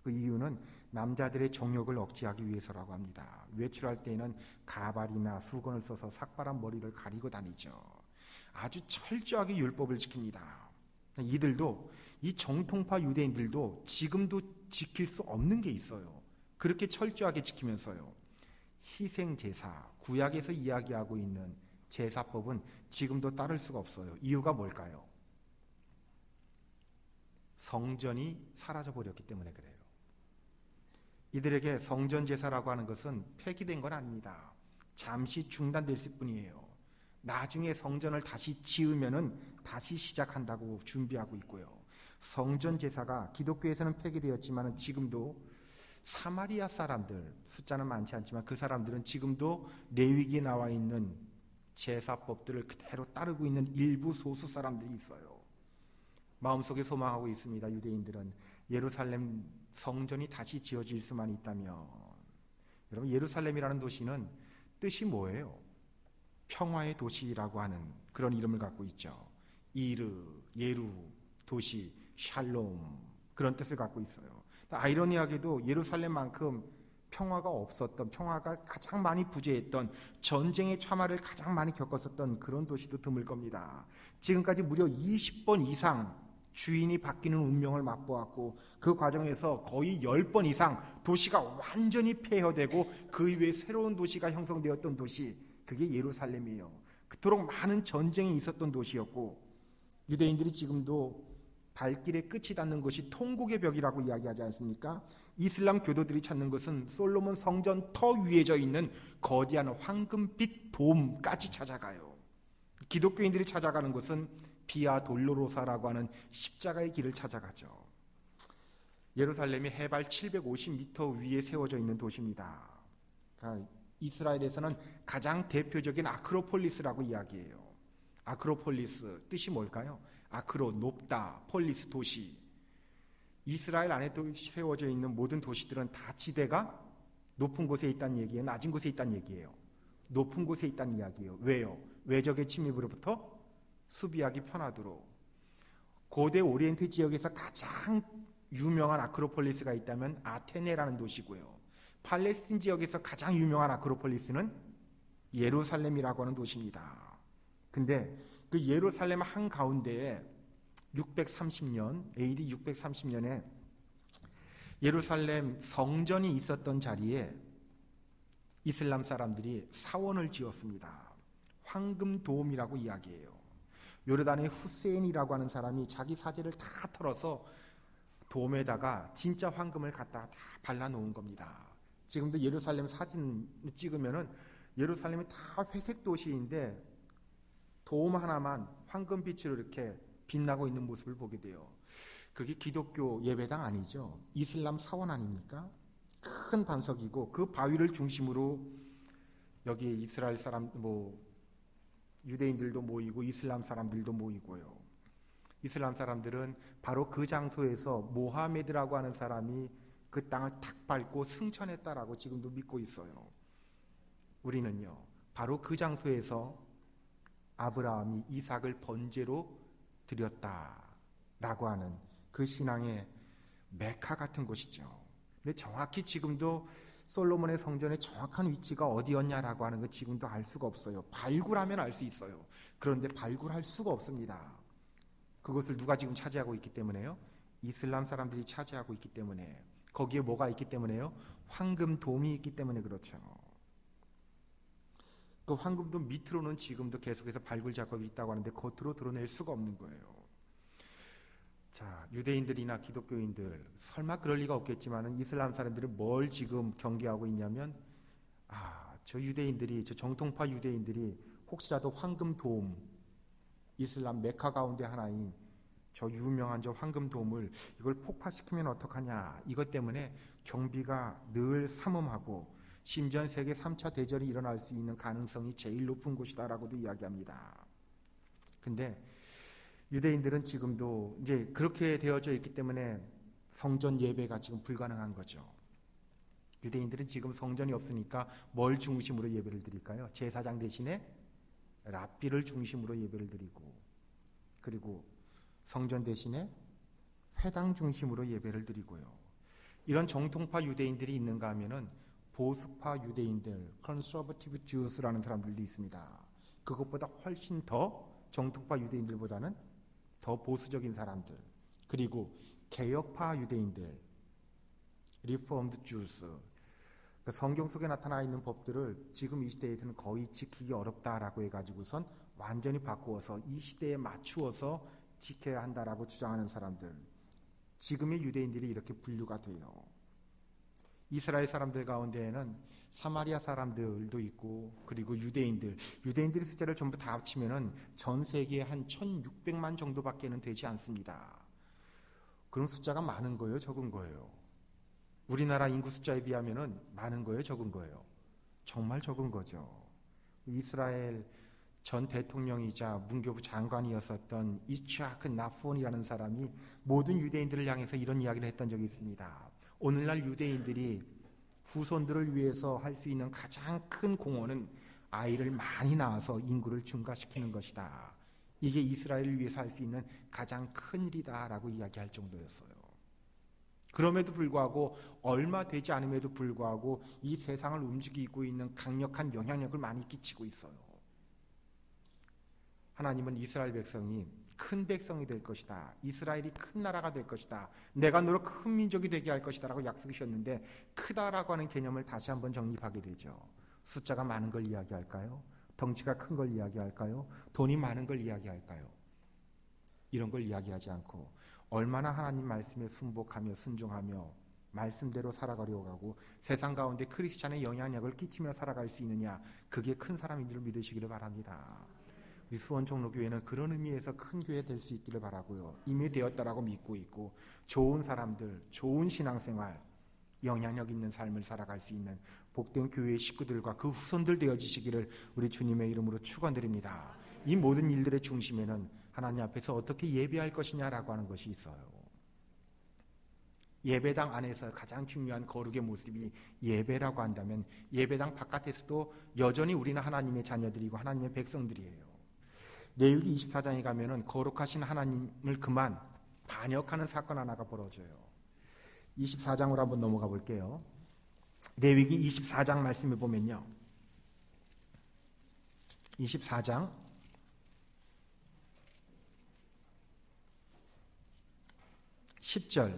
그 이유는 남자들의 정욕을 억제하기 위해서라고 합니다. 외출할 때에는 가발이나 수건을 써서 삭발한 머리를 가리고 다니죠. 아주 철저하게 율법을 지킵니다. 이들도, 이 정통파 유대인들도 지금도 지킬 수 없는 게 있어요. 그렇게 철저하게 지키면서요, 희생제사, 구약에서 이야기하고 있는 제사법은 지금도 따를 수가 없어요. 이유가 뭘까요? 성전이 사라져버렸기 때문에 그래요. 이들에게 성전 제사라고 하는 것은 폐기된 건 아닙니다. 잠시 중단됐을 뿐이에요. 나중에 성전을 다시 지으면은 다시 시작한다고 준비하고 있고요. 성전 제사가 기독교에서는 폐기되었지만 지금도 사마리아 사람들, 숫자는 많지 않지만 그 사람들은 지금도 레위기에 나와 있는 제사법들을 그대로 따르고 있는 일부 소수 사람들이 있어요. 마음속에 소망하고 있습니다. 유대인들은 예루살렘 성전이 다시 지어질 수만 있다면. 여러분, 예루살렘이라는 도시는 뜻이 뭐예요? 평화의 도시라고 하는 그런 이름을 갖고 있죠. 이르, 예루, 도시, 샬롬, 그런 뜻을 갖고 있어요. 아이러니하게도 예루살렘만큼 평화가 없었던, 평화가 가장 많이 부재했던, 전쟁의 참화를 가장 많이 겪었었던 그런 도시도 드물 겁니다. 지금까지 무려 20번 이상 주인이 바뀌는 운명을 맛보았고 그 과정에서 거의 10번 이상 도시가 완전히 폐허되고 그 이후에 새로운 도시가 형성되었던 도시, 그게 예루살렘이에요. 그토록 많은 전쟁이 있었던 도시였고, 유대인들이 지금도 발길의 끝이 닿는 것이 통곡의 벽이라고 이야기하지 않습니까? 이슬람 교도들이 찾는 것은 솔로몬 성전 터 위에 져 있는 거대한 황금빛 돔까지 찾아가요. 기독교인들이 찾아가는 것은 비아 돌로로사라고 하는 십자가의 길을 찾아가죠. 예루살렘이 해발 750m 위에 세워져 있는 도시입니다. 그러니까 이스라엘에서는 가장 대표적인 아크로폴리스라고 이야기해요. 아크로폴리스, 뜻이 뭘까요? 아크로, 높다, 폴리스, 도시. 이스라엘 안에 세워져 있는 모든 도시들은 다 지대가 높은 곳에 있다는 얘기예요? 낮은 곳에 있다는 얘기예요? 높은 곳에 있다는 이야기예요. 왜요? 외적의 침입으로부터 수비하기 편하도록. 고대 오리엔트 지역에서 가장 유명한 아크로폴리스가 있다면 아테네라는 도시고요. 팔레스틴 지역에서 가장 유명한 아크로폴리스는 예루살렘이라고 하는 도시입니다. 근데 그 예루살렘 한가운데에 630년, AD 630년에 예루살렘 성전이 있었던 자리에 이슬람 사람들이 사원을 지었습니다. 황금돔이라고 이야기해요. 요르단의 후세인이라고 하는 사람이 자기 사제를 다 털어서 돔에다가 진짜 황금을 갖다 다 발라놓은 겁니다. 지금도 예루살렘 사진 찍으면은 예루살렘이 다 회색 도시인데 돔 하나만 황금빛으로 이렇게 빛나고 있는 모습을 보게 돼요. 그게 기독교 예배당 아니죠. 이슬람 사원 아닙니까? 큰 반석이고 그 바위를 중심으로 여기 이스라엘 사람, 유대인들도 모이고 이슬람 사람들도 모이고요. 이슬람 사람들은 바로 그 장소에서 모하메드라고 하는 사람이 그 땅을 탁 밟고 승천했다라고 지금도 믿고 있어요. 우리는요, 바로 그 장소에서 아브라함이 이삭을 번제로 드렸다라고 하는 그 신앙의 메카 같은 곳이죠. 근데 정확히 지금도 솔로몬의 성전의 정확한 위치가 어디였냐라고 하는 건 지금도 알 수가 없어요. 발굴하면 알 수 있어요. 그런데 발굴할 수가 없습니다. 그것을 누가 지금 차지하고 있기 때문에요? 이슬람 사람들이 차지하고 있기 때문에. 거기에 뭐가 있기 때문에요? 황금돔이 있기 때문에 그렇죠. 그 황금돔 밑으로는 지금도 계속해서 발굴 작업이 있다고 하는데 겉으로 드러낼 수가 없는 거예요. 자, 유대인들이나 기독교인들 설마 그럴 리가 없겠지만 이슬람 사람들이 뭘 지금 경계하고 있냐면 저 유대인들이, 저 정통파 유대인들이 혹시라도 황금돔, 이슬람 메카 가운데 하나인 저 유명한 저 황금돔을 이걸 폭파시키면 어떡하냐, 이것 때문에 경비가 늘 삼엄하고 심지어 세계 3차 대전이 일어날 수 있는 가능성이 제일 높은 곳이다라고도 이야기합니다. 근데 유대인들은 지금도 이제 그렇게 되어져 있기 때문에 성전 예배가 지금 불가능한 거죠. 유대인들은 지금 성전이 없으니까 뭘 중심으로 예배를 드릴까요? 제사장 대신에 랍비를 중심으로 예배를 드리고, 그리고 성전 대신에 회당 중심으로 예배를 드리고요. 이런 정통파 유대인들이 있는가 하면은 보수파 유대인들, 컨서버티브 주스라는 사람들도 있습니다. 그것보다 훨씬 더 정통파 유대인들보다는 더 보수적인 사람들, 그리고 개혁파 유대인들, 리포엄드 주스. 성경 속에 나타나 있는 법들을 지금 이 시대에서는 거의 지키기 어렵다라고 해가지고선 완전히 바꾸어서 이 시대에 맞추어서 지켜야 한다라고 주장하는 사람들, 지금의 유대인들이 이렇게 분류가 돼요. 이스라엘 사람들 가운데에는 사마리아 사람들도 있고, 그리고 유대인들의 숫자를 전부 다 합치면은 전 세계에 한 1600만 정도밖에는 되지 않습니다. 그런 숫자가 많은 거예요, 적은 거예요? 우리나라 인구 숫자에 비하면은 많은 거예요, 적은 거예요? 정말 적은 거죠. 이스라엘 전 대통령이자 문교부 장관이었었던 이츠하크 나폰이라는 사람이 모든 유대인들을 향해서 이런 이야기를 했던 적이 있습니다. 오늘날 유대인들이 후손들을 위해서 할 수 있는 가장 큰 공헌은 아이를 많이 낳아서 인구를 증가시키는 것이다. 이게 이스라엘을 위해서 할 수 있는 가장 큰 일이다라고 이야기할 정도였어요. 그럼에도 불구하고, 얼마 되지 않음에도 불구하고 이 세상을 움직이고 있는 강력한 영향력을 많이 끼치고 있어요. 하나님은 이스라엘 백성이 큰 백성이 될 것이다, 이스라엘이 큰 나라가 될 것이다, 내가 너를 큰 민족이 되게 할 것이다 라고 약속하셨는데, 크다라고 하는 개념을 다시 한번 정립하게 되죠. 숫자가 많은 걸 이야기할까요? 덩치가 큰 걸 이야기할까요? 돈이 많은 걸 이야기할까요? 이런 걸 이야기하지 않고 얼마나 하나님 말씀에 순복하며 순종하며 말씀대로 살아가려고 하고 세상 가운데 크리스찬의 영향력을 끼치며 살아갈 수 있느냐, 그게 큰 사람인 줄 믿으시기를 바랍니다. 우리 수원 종로교회는 그런 의미에서 큰 교회 될 수 있기를 바라고요. 이미 되었다라고 믿고 있고, 좋은 사람들, 좋은 신앙생활, 영향력 있는 삶을 살아갈 수 있는 복된 교회의 식구들과 그 후손들 되어지시기를 우리 주님의 이름으로 축원드립니다. 이 모든 일들의 중심에는 하나님 앞에서 어떻게 예배할 것이냐라고 하는 것이 있어요. 예배당 안에서 가장 중요한 거룩의 모습이 예배라고 한다면, 예배당 바깥에서도 여전히 우리는 하나님의 자녀들이고 하나님의 백성들이에요. 레위기 24장에 가면은 거룩하신 하나님을 그만 반역하는 사건 하나가 벌어져요. 24장으로 한번 넘어가 볼게요. 레위기 24장 말씀을 보면요, 24장 10절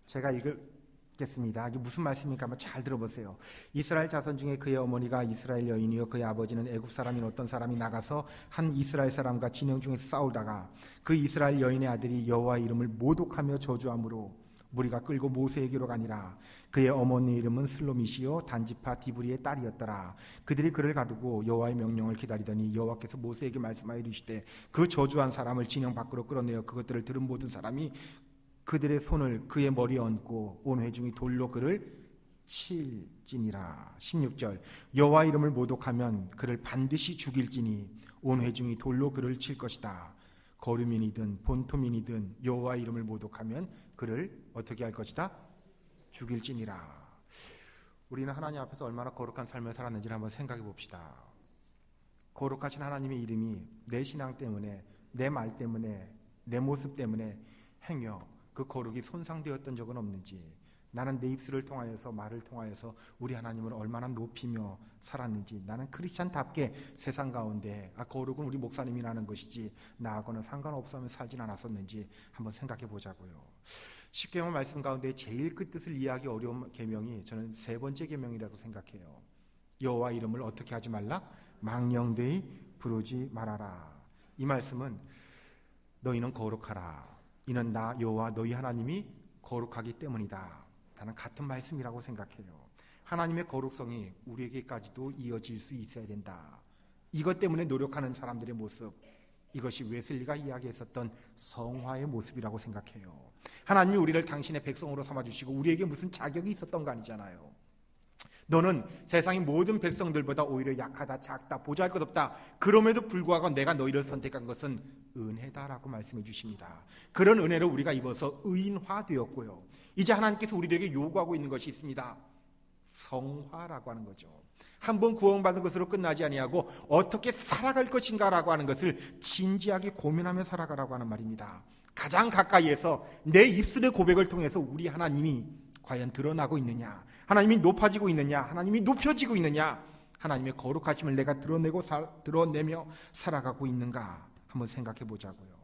제가 읽겠습니다. 이게 무슨 말씀입니까? 한번 잘 들어보세요. 이스라엘 자손 중에 그의 어머니가 이스라엘 여인이요 그의 아버지는 애굽 사람인 어떤 사람이 나가서 한 이스라엘 사람과 진영 중에서 싸우다가 그 이스라엘 여인의 아들이 여호와의 이름을 모독하며 저주함으로 무리가 끌고 모세에게로 가니라. 그의 어머니 이름은 슬로미시요 단지파 디브리의 딸이었더라. 그들이 그를 가두고 여호와의 명령을 기다리더니 여호와께서 모세에게 말씀하여 이르시되 그 저주한 사람을 진영 밖으로 끌어내어 그것들을 들은 모든 사람이 그들의 손을 그의 머리에 얹고 온 회중이 돌로 그를 칠지니라. 16절 여호와 이름을 모독하면 그를 반드시 죽일지니 온 회중이 돌로 그를 칠 것이다. 거류민이든 본토민이든 여호와 이름을 모독하면 그를 어떻게 할 것이다? 죽일지니라. 우리는 하나님 앞에서 얼마나 거룩한 삶을 살았는지를 한번 생각해 봅시다. 거룩하신 하나님의 이름이 내 신앙 때문에, 내 말 때문에, 내 모습 때문에 행여 그 거룩이 손상되었던 적은 없는지, 나는 내 입술을 통하여서 말을 통하여서 우리 하나님을 얼마나 높이며 살았는지, 나는 크리스찬답게 세상 가운데 거룩은 우리 목사님이 나는 것이지 나하고는 상관없으며 살진 않았었는지 한번 생각해 보자고요. 10계명 말씀 가운데 제일 끝뜻을 이해하기 어려운 계명이 저는 세 번째 계명이라고 생각해요. 여호와 이름을 어떻게 하지 말라? 망령되이 부르지 말아라. 이 말씀은 너희는 거룩하라. 이는 나 여호와 너희 하나님이 거룩하기 때문이다. 나는 같은 말씀이라고 생각해요. 하나님의 거룩성이 우리에게까지도 이어질 수 있어야 된다. 이것 때문에 노력하는 사람들의 모습, 이것이 웨슬리가 이야기했었던 성화의 모습이라고 생각해요. 하나님이 우리를 당신의 백성으로 삼아주시고 우리에게 무슨 자격이 있었던 거 아니잖아요. 너는 세상의 모든 백성들보다 오히려 약하다, 작다, 보잘것없다. 그럼에도 불구하고 내가 너희를 선택한 것은 은혜다라고 말씀해 주십니다. 그런 은혜를 우리가 입어서 의인화되었고요. 이제 하나님께서 우리들에게 요구하고 있는 것이 있습니다. 성화라고 하는 거죠. 한번 구원받은 것으로 끝나지 아니하고 어떻게 살아갈 것인가라고 하는 것을 진지하게 고민하며 살아가라고 하는 말입니다. 가장 가까이에서 내 입술의 고백을 통해서 우리 하나님이 과연 드러나고 있느냐, 하나님이 높아지고 있느냐, 하나님이 높여지고 있느냐, 하나님의 거룩하심을 내가 드러내며 살아가고 있는가 한번 생각해 보자고요.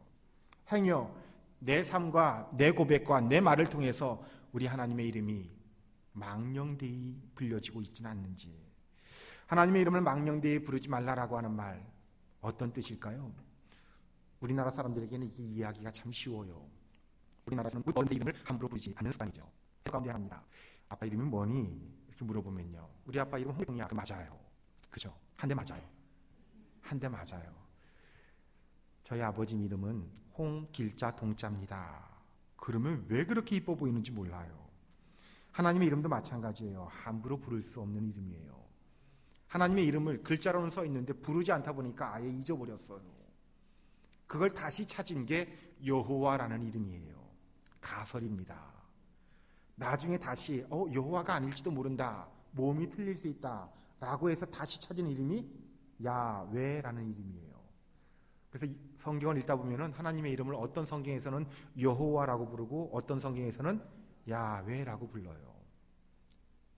행여 내 삶과 내 고백과 내 말을 통해서 우리 하나님의 이름이 망령되이 불려지고 있지는 않는지. 하나님의 이름을 망령되이 부르지 말라라고 하는 말, 어떤 뜻일까요? 우리나라 사람들에게는 이 이야기가 참 쉬워요. 우리나라에서는 어른의 이름을 함부로 부르지 않는 습관이죠. 가운데 하나입니다. 아빠 이름이 뭐니? 이렇게 물어보면요, 우리 아빠 이름 홍길동이야. 그 맞아요. 그죠? 한 대 맞아요. 한 대 맞아요. 저희 아버지 이름은 홍길자 동자입니다. 그러면 왜 그렇게 이뻐 보이는지 몰라요. 하나님의 이름도 마찬가지예요. 함부로 부를 수 없는 이름이에요. 하나님의 이름을 글자로는 써 있는데 부르지 않다 보니까 아예 잊어버렸어요. 그걸 다시 찾은 게 여호와라는 이름이에요. 가설입니다. 나중에 다시 여호와가 아닐지도 모른다, 몸이 틀릴 수 있다 라고 해서 다시 찾은 이름이 야훼라는 이름이에요. 그래서 성경을 읽다 보면은 하나님의 이름을 어떤 성경에서는 여호와라고 부르고 어떤 성경에서는 야훼라고 불러요.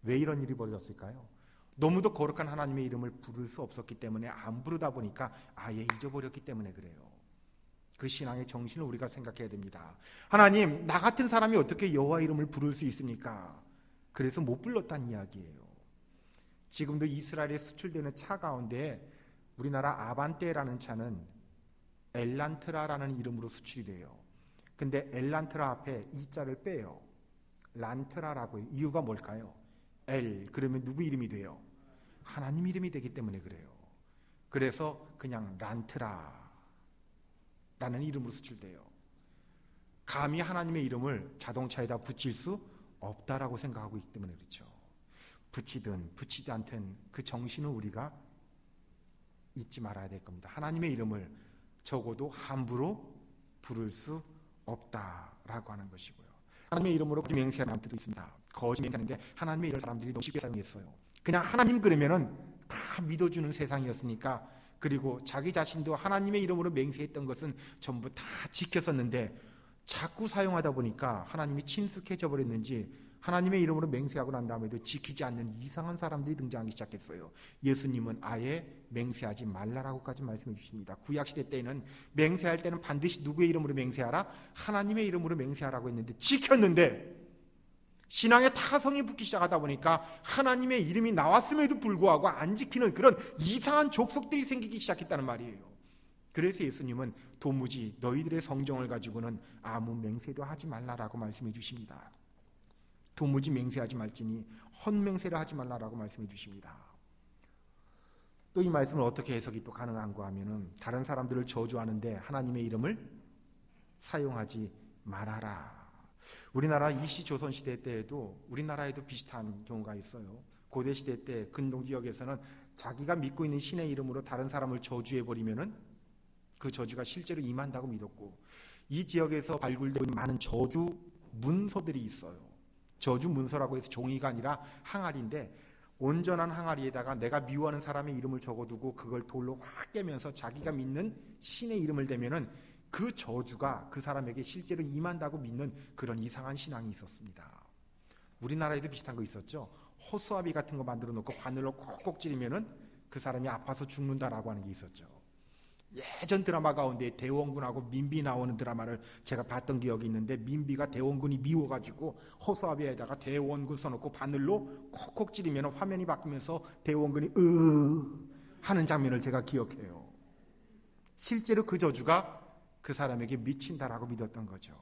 왜 이런 일이 벌어졌을까요? 너무도 거룩한 하나님의 이름을 부를 수 없었기 때문에, 안 부르다 보니까 아예 잊어버렸기 때문에 그래요. 그 신앙의 정신을 우리가 생각해야 됩니다. 하나님, 나 같은 사람이 어떻게 여호와 이름을 부를 수 있습니까? 그래서 못 불렀다는 이야기예요. 지금도 이스라엘에 수출되는 차 가운데 우리나라 아반떼라는 차는 엘란트라라는 이름으로 수출이 돼요. 근데 엘란트라 앞에 이자를 빼요. 란트라라고 해요. 이유가 뭘까요? 엘 그러면 누구 이름이 돼요? 하나님 이름이 되기 때문에 그래요. 그래서 그냥 란트라라는 이름으로 수출돼요. 감히 하나님의 이름을 자동차에다 붙일 수 없다라고 생각하고 있기 때문에 그렇죠. 붙이든 붙이지 않든 그 정신을 우리가 잊지 말아야 될 겁니다. 하나님의 이름을 적어도 함부로 부를 수 없다라고 하는 것이고요. 하나님의 이름으로 거짓 맹세하는 사람들도 있습니다. 거짓 맹세하는데 하나님의 이름을 사람들이 너무 쉽게 사용했어요. 그냥 하나님 그러면은 다 믿어주는 세상이었으니까, 그리고 자기 자신도 하나님의 이름으로 맹세했던 것은 전부 다 지켰었는데 자꾸 사용하다 보니까 하나님이 친숙해져 버렸는지 하나님의 이름으로 맹세하고 난 다음에도 지키지 않는 이상한 사람들이 등장하기 시작했어요. 예수님은 아예 맹세하지 말라라고까지 말씀해 주십니다. 구약시대 때는 맹세할 때는 반드시 누구의 이름으로 맹세하라? 하나님의 이름으로 맹세하라고 했는데 지켰는데, 신앙에 타성이 붙기 시작하다 보니까 하나님의 이름이 나왔음에도 불구하고 안 지키는 그런 이상한 족속들이 생기기 시작했다는 말이에요. 그래서 예수님은 도무지 너희들의 성정을 가지고는 아무 맹세도 하지 말라라고 말씀해 주십니다. 도무지 맹세하지 말지니 헛맹세를 하지 말라라고 말씀해 주십니다. 또 이 말씀을 어떻게 해석이 또 가능한가 하면은, 다른 사람들을 저주하는데 하나님의 이름을 사용하지 말아라. 우리나라 이시조선 시대 때에도 우리나라에도 비슷한 경우가 있어요. 고대 시대 때 근동 지역에서는 자기가 믿고 있는 신의 이름으로 다른 사람을 저주해 버리면은 그 저주가 실제로 임한다고 믿었고, 이 지역에서 발굴되고 있는 많은 저주 문서들이 있어요. 저주 문서라고 해서 종이가 아니라 항아리인데, 온전한 항아리에다가 내가 미워하는 사람의 이름을 적어두고 그걸 돌로 확 깨면서 자기가 믿는 신의 이름을 대면은 그 저주가 그 사람에게 실제로 임한다고 믿는 그런 이상한 신앙이 있었습니다. 우리나라에도 비슷한 거 있었죠. 호수아비 같은 거 만들어 놓고 바늘로 콕콕 찌르면은 그 사람이 아파서 죽는다라고 하는 게 있었죠. 예전 드라마 가운데 대원군하고 민비 나오는 드라마를 제가 봤던 기억이 있는데, 민비가 대원군이 미워가지고 호수아비에다가 대원군 써놓고 바늘로 콕콕 찌르면 화면이 바뀌면서 대원군이 하는 장면을 제가 기억해요. 실제로 그 저주가 그 사람에게 미친다라고 믿었던 거죠.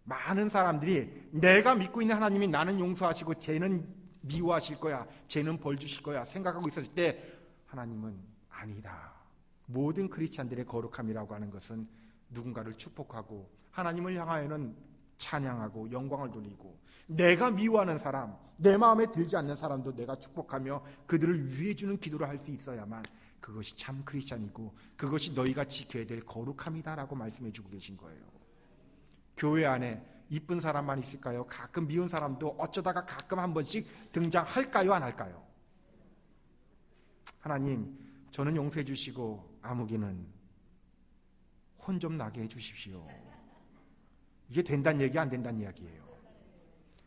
많은 사람들이 내가 믿고 있는 하나님이 나는 용서하시고 쟤는 미워하실 거야, 쟤는 벌 주실 거야 생각하고 있었을 때, 하나님은 아니다. 모든 크리스찬들의 거룩함이라고 하는 것은 누군가를 축복하고 하나님을 향하여는 찬양하고 영광을 돌리고, 내가 미워하는 사람, 내 마음에 들지 않는 사람도 내가 축복하며 그들을 위해 주는 기도를 할 수 있어야만 그것이 참 크리스찬이고 그것이 너희가 지켜야 될 거룩함이다라고 말씀해 주고 계신 거예요. 교회 안에 이쁜 사람만 있을까요? 가끔 미운 사람도 어쩌다가 가끔 한 번씩 등장할까요? 안 할까요? 하나님, 저는 용서해 주시고 아무개는 혼 좀 나게 해 주십시오. 이게 된다는 얘기, 안 된다는 이야기예요.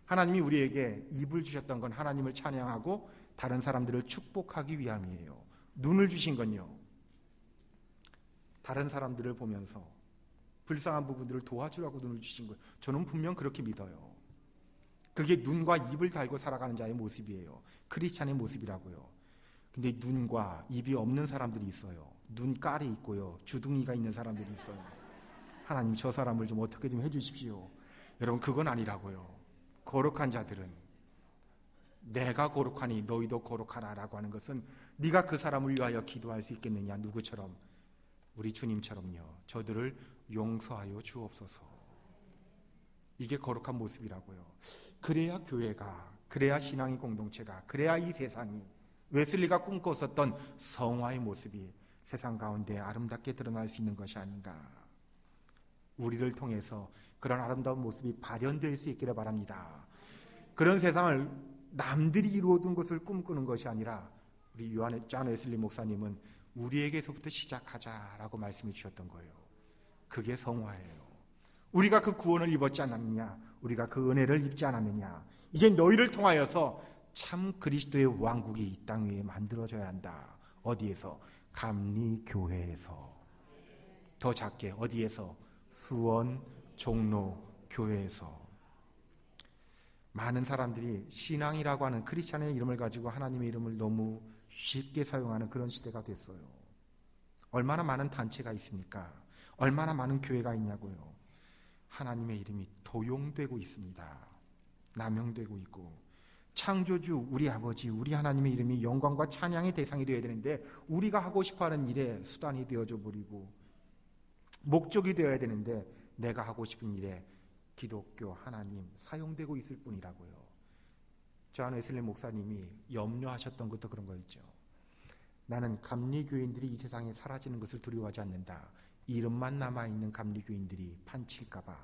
하나님이 우리에게 입을 주셨던 건 하나님을 찬양하고 다른 사람들을 축복하기 위함이에요. 눈을 주신 건요, 다른 사람들을 보면서 불쌍한 부분들을 도와주라고 눈을 주신 거예요. 저는 분명 그렇게 믿어요. 그게 눈과 입을 달고 살아가는 자의 모습이에요. 크리스찬의 모습이라고요. 근데 눈과 입이 없는 사람들이 있어요. 눈깔이 있고요, 주둥이가 있는 사람들이 있어요. 하나님, 저 사람을 좀 어떻게 좀 해주십시오. 여러분, 그건 아니라고요. 거룩한 자들은 내가 거룩하니 너희도 거룩하라라고 하는 것은 네가 그 사람을 위하여 기도할 수 있겠느냐. 누구처럼? 우리 주님처럼요. 저들을 용서하여 주옵소서. 이게 거룩한 모습이라고요. 그래야 교회가, 그래야 신앙의 공동체가, 그래야 이 세상이 웨슬리가 꿈꿨었던 성화의 모습이 세상 가운데 아름답게 드러날 수 있는 것이 아닌가. 우리를 통해서 그런 아름다운 모습이 발현될 수 있기를 바랍니다. 그런 세상을 남들이 이루어둔 것을 꿈꾸는 것이 아니라 우리 존 웨슬리 목사님은 우리에게서부터 시작하자라고 말씀해 주셨던 거예요. 그게 성화예요. 우리가 그 구원을 입었지 않았느냐, 우리가 그 은혜를 입지 않았느냐, 이제 너희를 통하여서 참 그리스도의 왕국이 이 땅 위에 만들어져야 한다. 어디에서? 감리교회에서. 더 작게 어디에서? 수원 종로 교회에서. 많은 사람들이 신앙이라고 하는 크리스찬의 이름을 가지고 하나님의 이름을 너무 쉽게 사용하는 그런 시대가 됐어요. 얼마나 많은 단체가 있습니까? 얼마나 많은 교회가 있냐고요. 하나님의 이름이 도용되고 있습니다. 남용되고 있고, 창조주 우리 아버지, 우리 하나님의 이름이 영광과 찬양의 대상이 되어야 되는데 우리가 하고 싶어하는 일에 수단이 되어져 버리고, 목적이 되어야 되는데 내가 하고 싶은 일에 기독교 하나님 사용되고 있을 뿐이라고요. 존 웨슬리 목사님이 염려하셨던 것도 그런 거 있죠. 나는 감리교인들이 이 세상에 사라지는 것을 두려워하지 않는다. 이름만 남아있는 감리교인들이 판칠까봐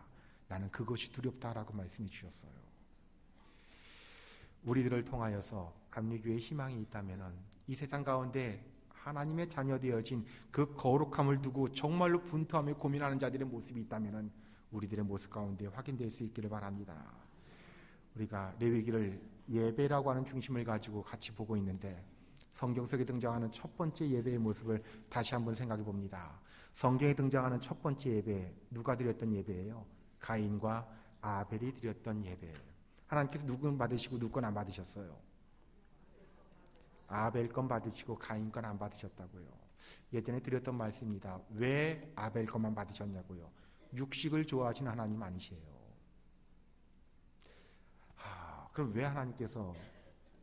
나는 그것이 두렵다라고 말씀해 주셨어요. 우리들을 통하여서 감리교회의 희망이 있다면 이 세상 가운데 하나님의 자녀 되어진 그 거룩함을 두고 정말로 분투하며 고민하는 자들의 모습이 있다면 우리들의 모습 가운데 확인될 수 있기를 바랍니다. 우리가 레위기를 예배라고 하는 중심을 가지고 같이 보고 있는데 성경 속에 등장하는 첫 번째 예배의 모습을 다시 한번 생각해 봅니다. 성경에 등장하는 첫 번째 예배, 누가 드렸던 예배예요? 가인과 아벨이 드렸던 예배. 하나님께서 누구 건 받으시고 누구 건 안 받으셨어요? 아벨 건 받으시고 가인 건 안 받으셨다고요. 예전에 드렸던 말씀입니다. 왜 아벨 것만 받으셨냐고요. 육식을 좋아하시는 하나님 아니세요. 그럼 왜 하나님께서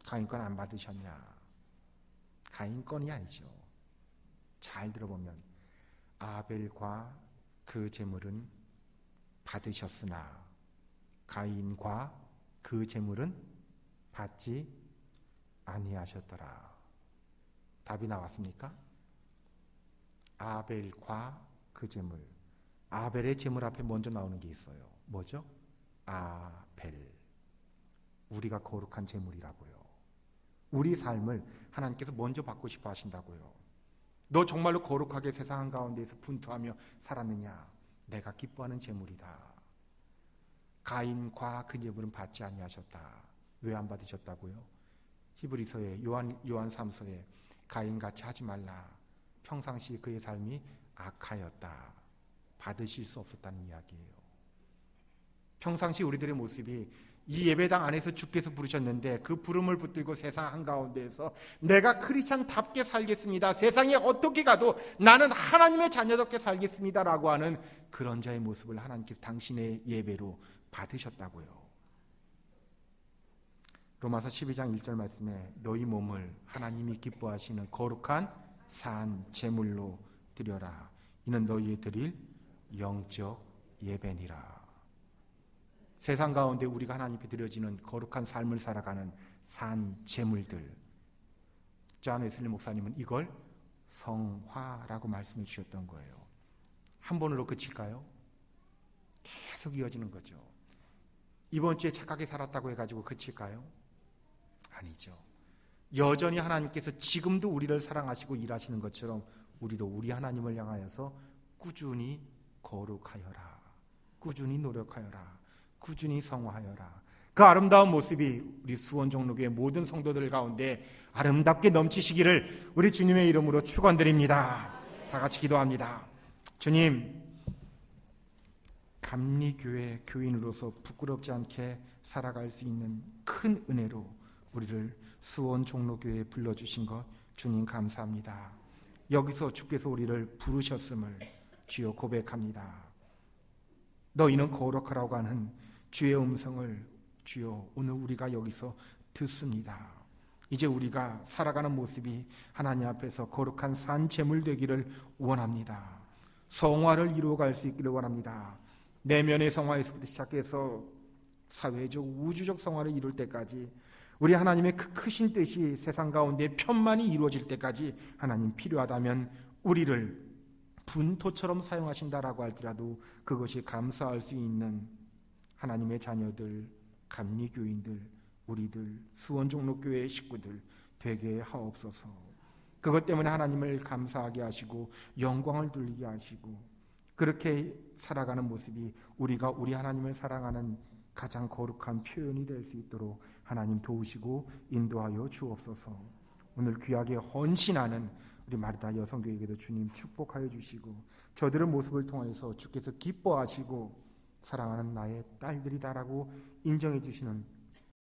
가인 건 안 받으셨냐? 가인 건이 아니죠. 잘 들어보면 아벨과 그 제물은 받으셨으나 가인과 그 제물은 받지 아니하셨더라. 답이 나왔습니까? 아벨과 그 제물. 아벨의 제물 앞에 먼저 나오는 게 있어요. 뭐죠? 아벨. 우리가 거룩한 제물이라고요. 우리 삶을 하나님께서 먼저 받고 싶어 하신다고요. 너 정말로 거룩하게 세상 가운데에서 분투하며 살았느냐? 내가 기뻐하는 제물이다. 가인과 그 제물은 받지 아니하셨다. 왜 안 받으셨다고요? 히브리서에 요한 3서에 가인같이 하지 말라. 평상시 그의 삶이 악하였다. 받으실 수 없었다는 이야기예요. 평상시 우리들의 모습이 이 예배당 안에서 주께서 부르셨는데 그 부름을 붙들고 세상 한가운데에서 내가 크리스찬답게 살겠습니다. 세상에 어떻게 가도 나는 하나님의 자녀답게 살겠습니다라고 하는 그런 자의 모습을 하나님께서 당신의 예배로 받으셨다고요. 로마서 12장 1절 말씀에 너희 몸을 하나님이 기뻐하시는 거룩한 산 제물로 드려라. 이는 너희의 드릴 영적 예배니라. 세상 가운데 우리가 하나님께 드려지는 거룩한 삶을 살아가는 산 제물들. 존 웨슬리 목사님은 이걸 성화라고 말씀해 주셨던 거예요. 한 번으로 그칠까요? 계속 이어지는 거죠. 이번 주에 착하게 살았다고 해가지고 그칠까요? 아니죠. 여전히 하나님께서 지금도 우리를 사랑하시고 일하시는 것처럼 우리도 우리 하나님을 향하여서 꾸준히 거룩하여라, 꾸준히 노력하여라, 꾸준히 성화하여라. 그 아름다운 모습이 우리 수원 종로교회 모든 성도들 가운데 아름답게 넘치시기를 우리 주님의 이름으로 축원드립니다. 다 같이 기도합니다. 주님, 감리교회 교인으로서 부끄럽지 않게 살아갈 수 있는 큰 은혜로 우리를 수원 종로교회에 불러주신 것 주님 감사합니다. 여기서 주께서 우리를 부르셨음을 주여 고백합니다. 너희는 거룩하라고 하는 주의 음성을 주여 오늘 우리가 여기서 듣습니다. 이제 우리가 살아가는 모습이 하나님 앞에서 거룩한 산 제물 되기를 원합니다. 성화를 이루어갈 수 있기를 원합니다. 내면의 성화에서부터 시작해서 사회적 우주적 성화를 이룰 때까지 우리 하나님의 그 크신 뜻이 세상 가운데 편만이 이루어질 때까지 하나님 필요하다면 우리를 분토처럼 사용하신다라고 할지라도 그것이 감사할 수 있는 하나님의 자녀들, 감리교인들, 우리들, 수원종로교회의 식구들 되게 하옵소서. 그것 때문에 하나님을 감사하게 하시고 영광을 돌리게 하시고 그렇게 살아가는 모습이 우리가 우리 하나님을 사랑하는 가장 거룩한 표현이 될 수 있도록 하나님 도우시고 인도하여 주옵소서. 오늘 귀하게 헌신하는 우리 마르다 여성교회에게도 주님 축복하여 주시고 저들의 모습을 통해서 주께서 기뻐하시고 사랑하는 나의 딸들이다라고 인정해 주시는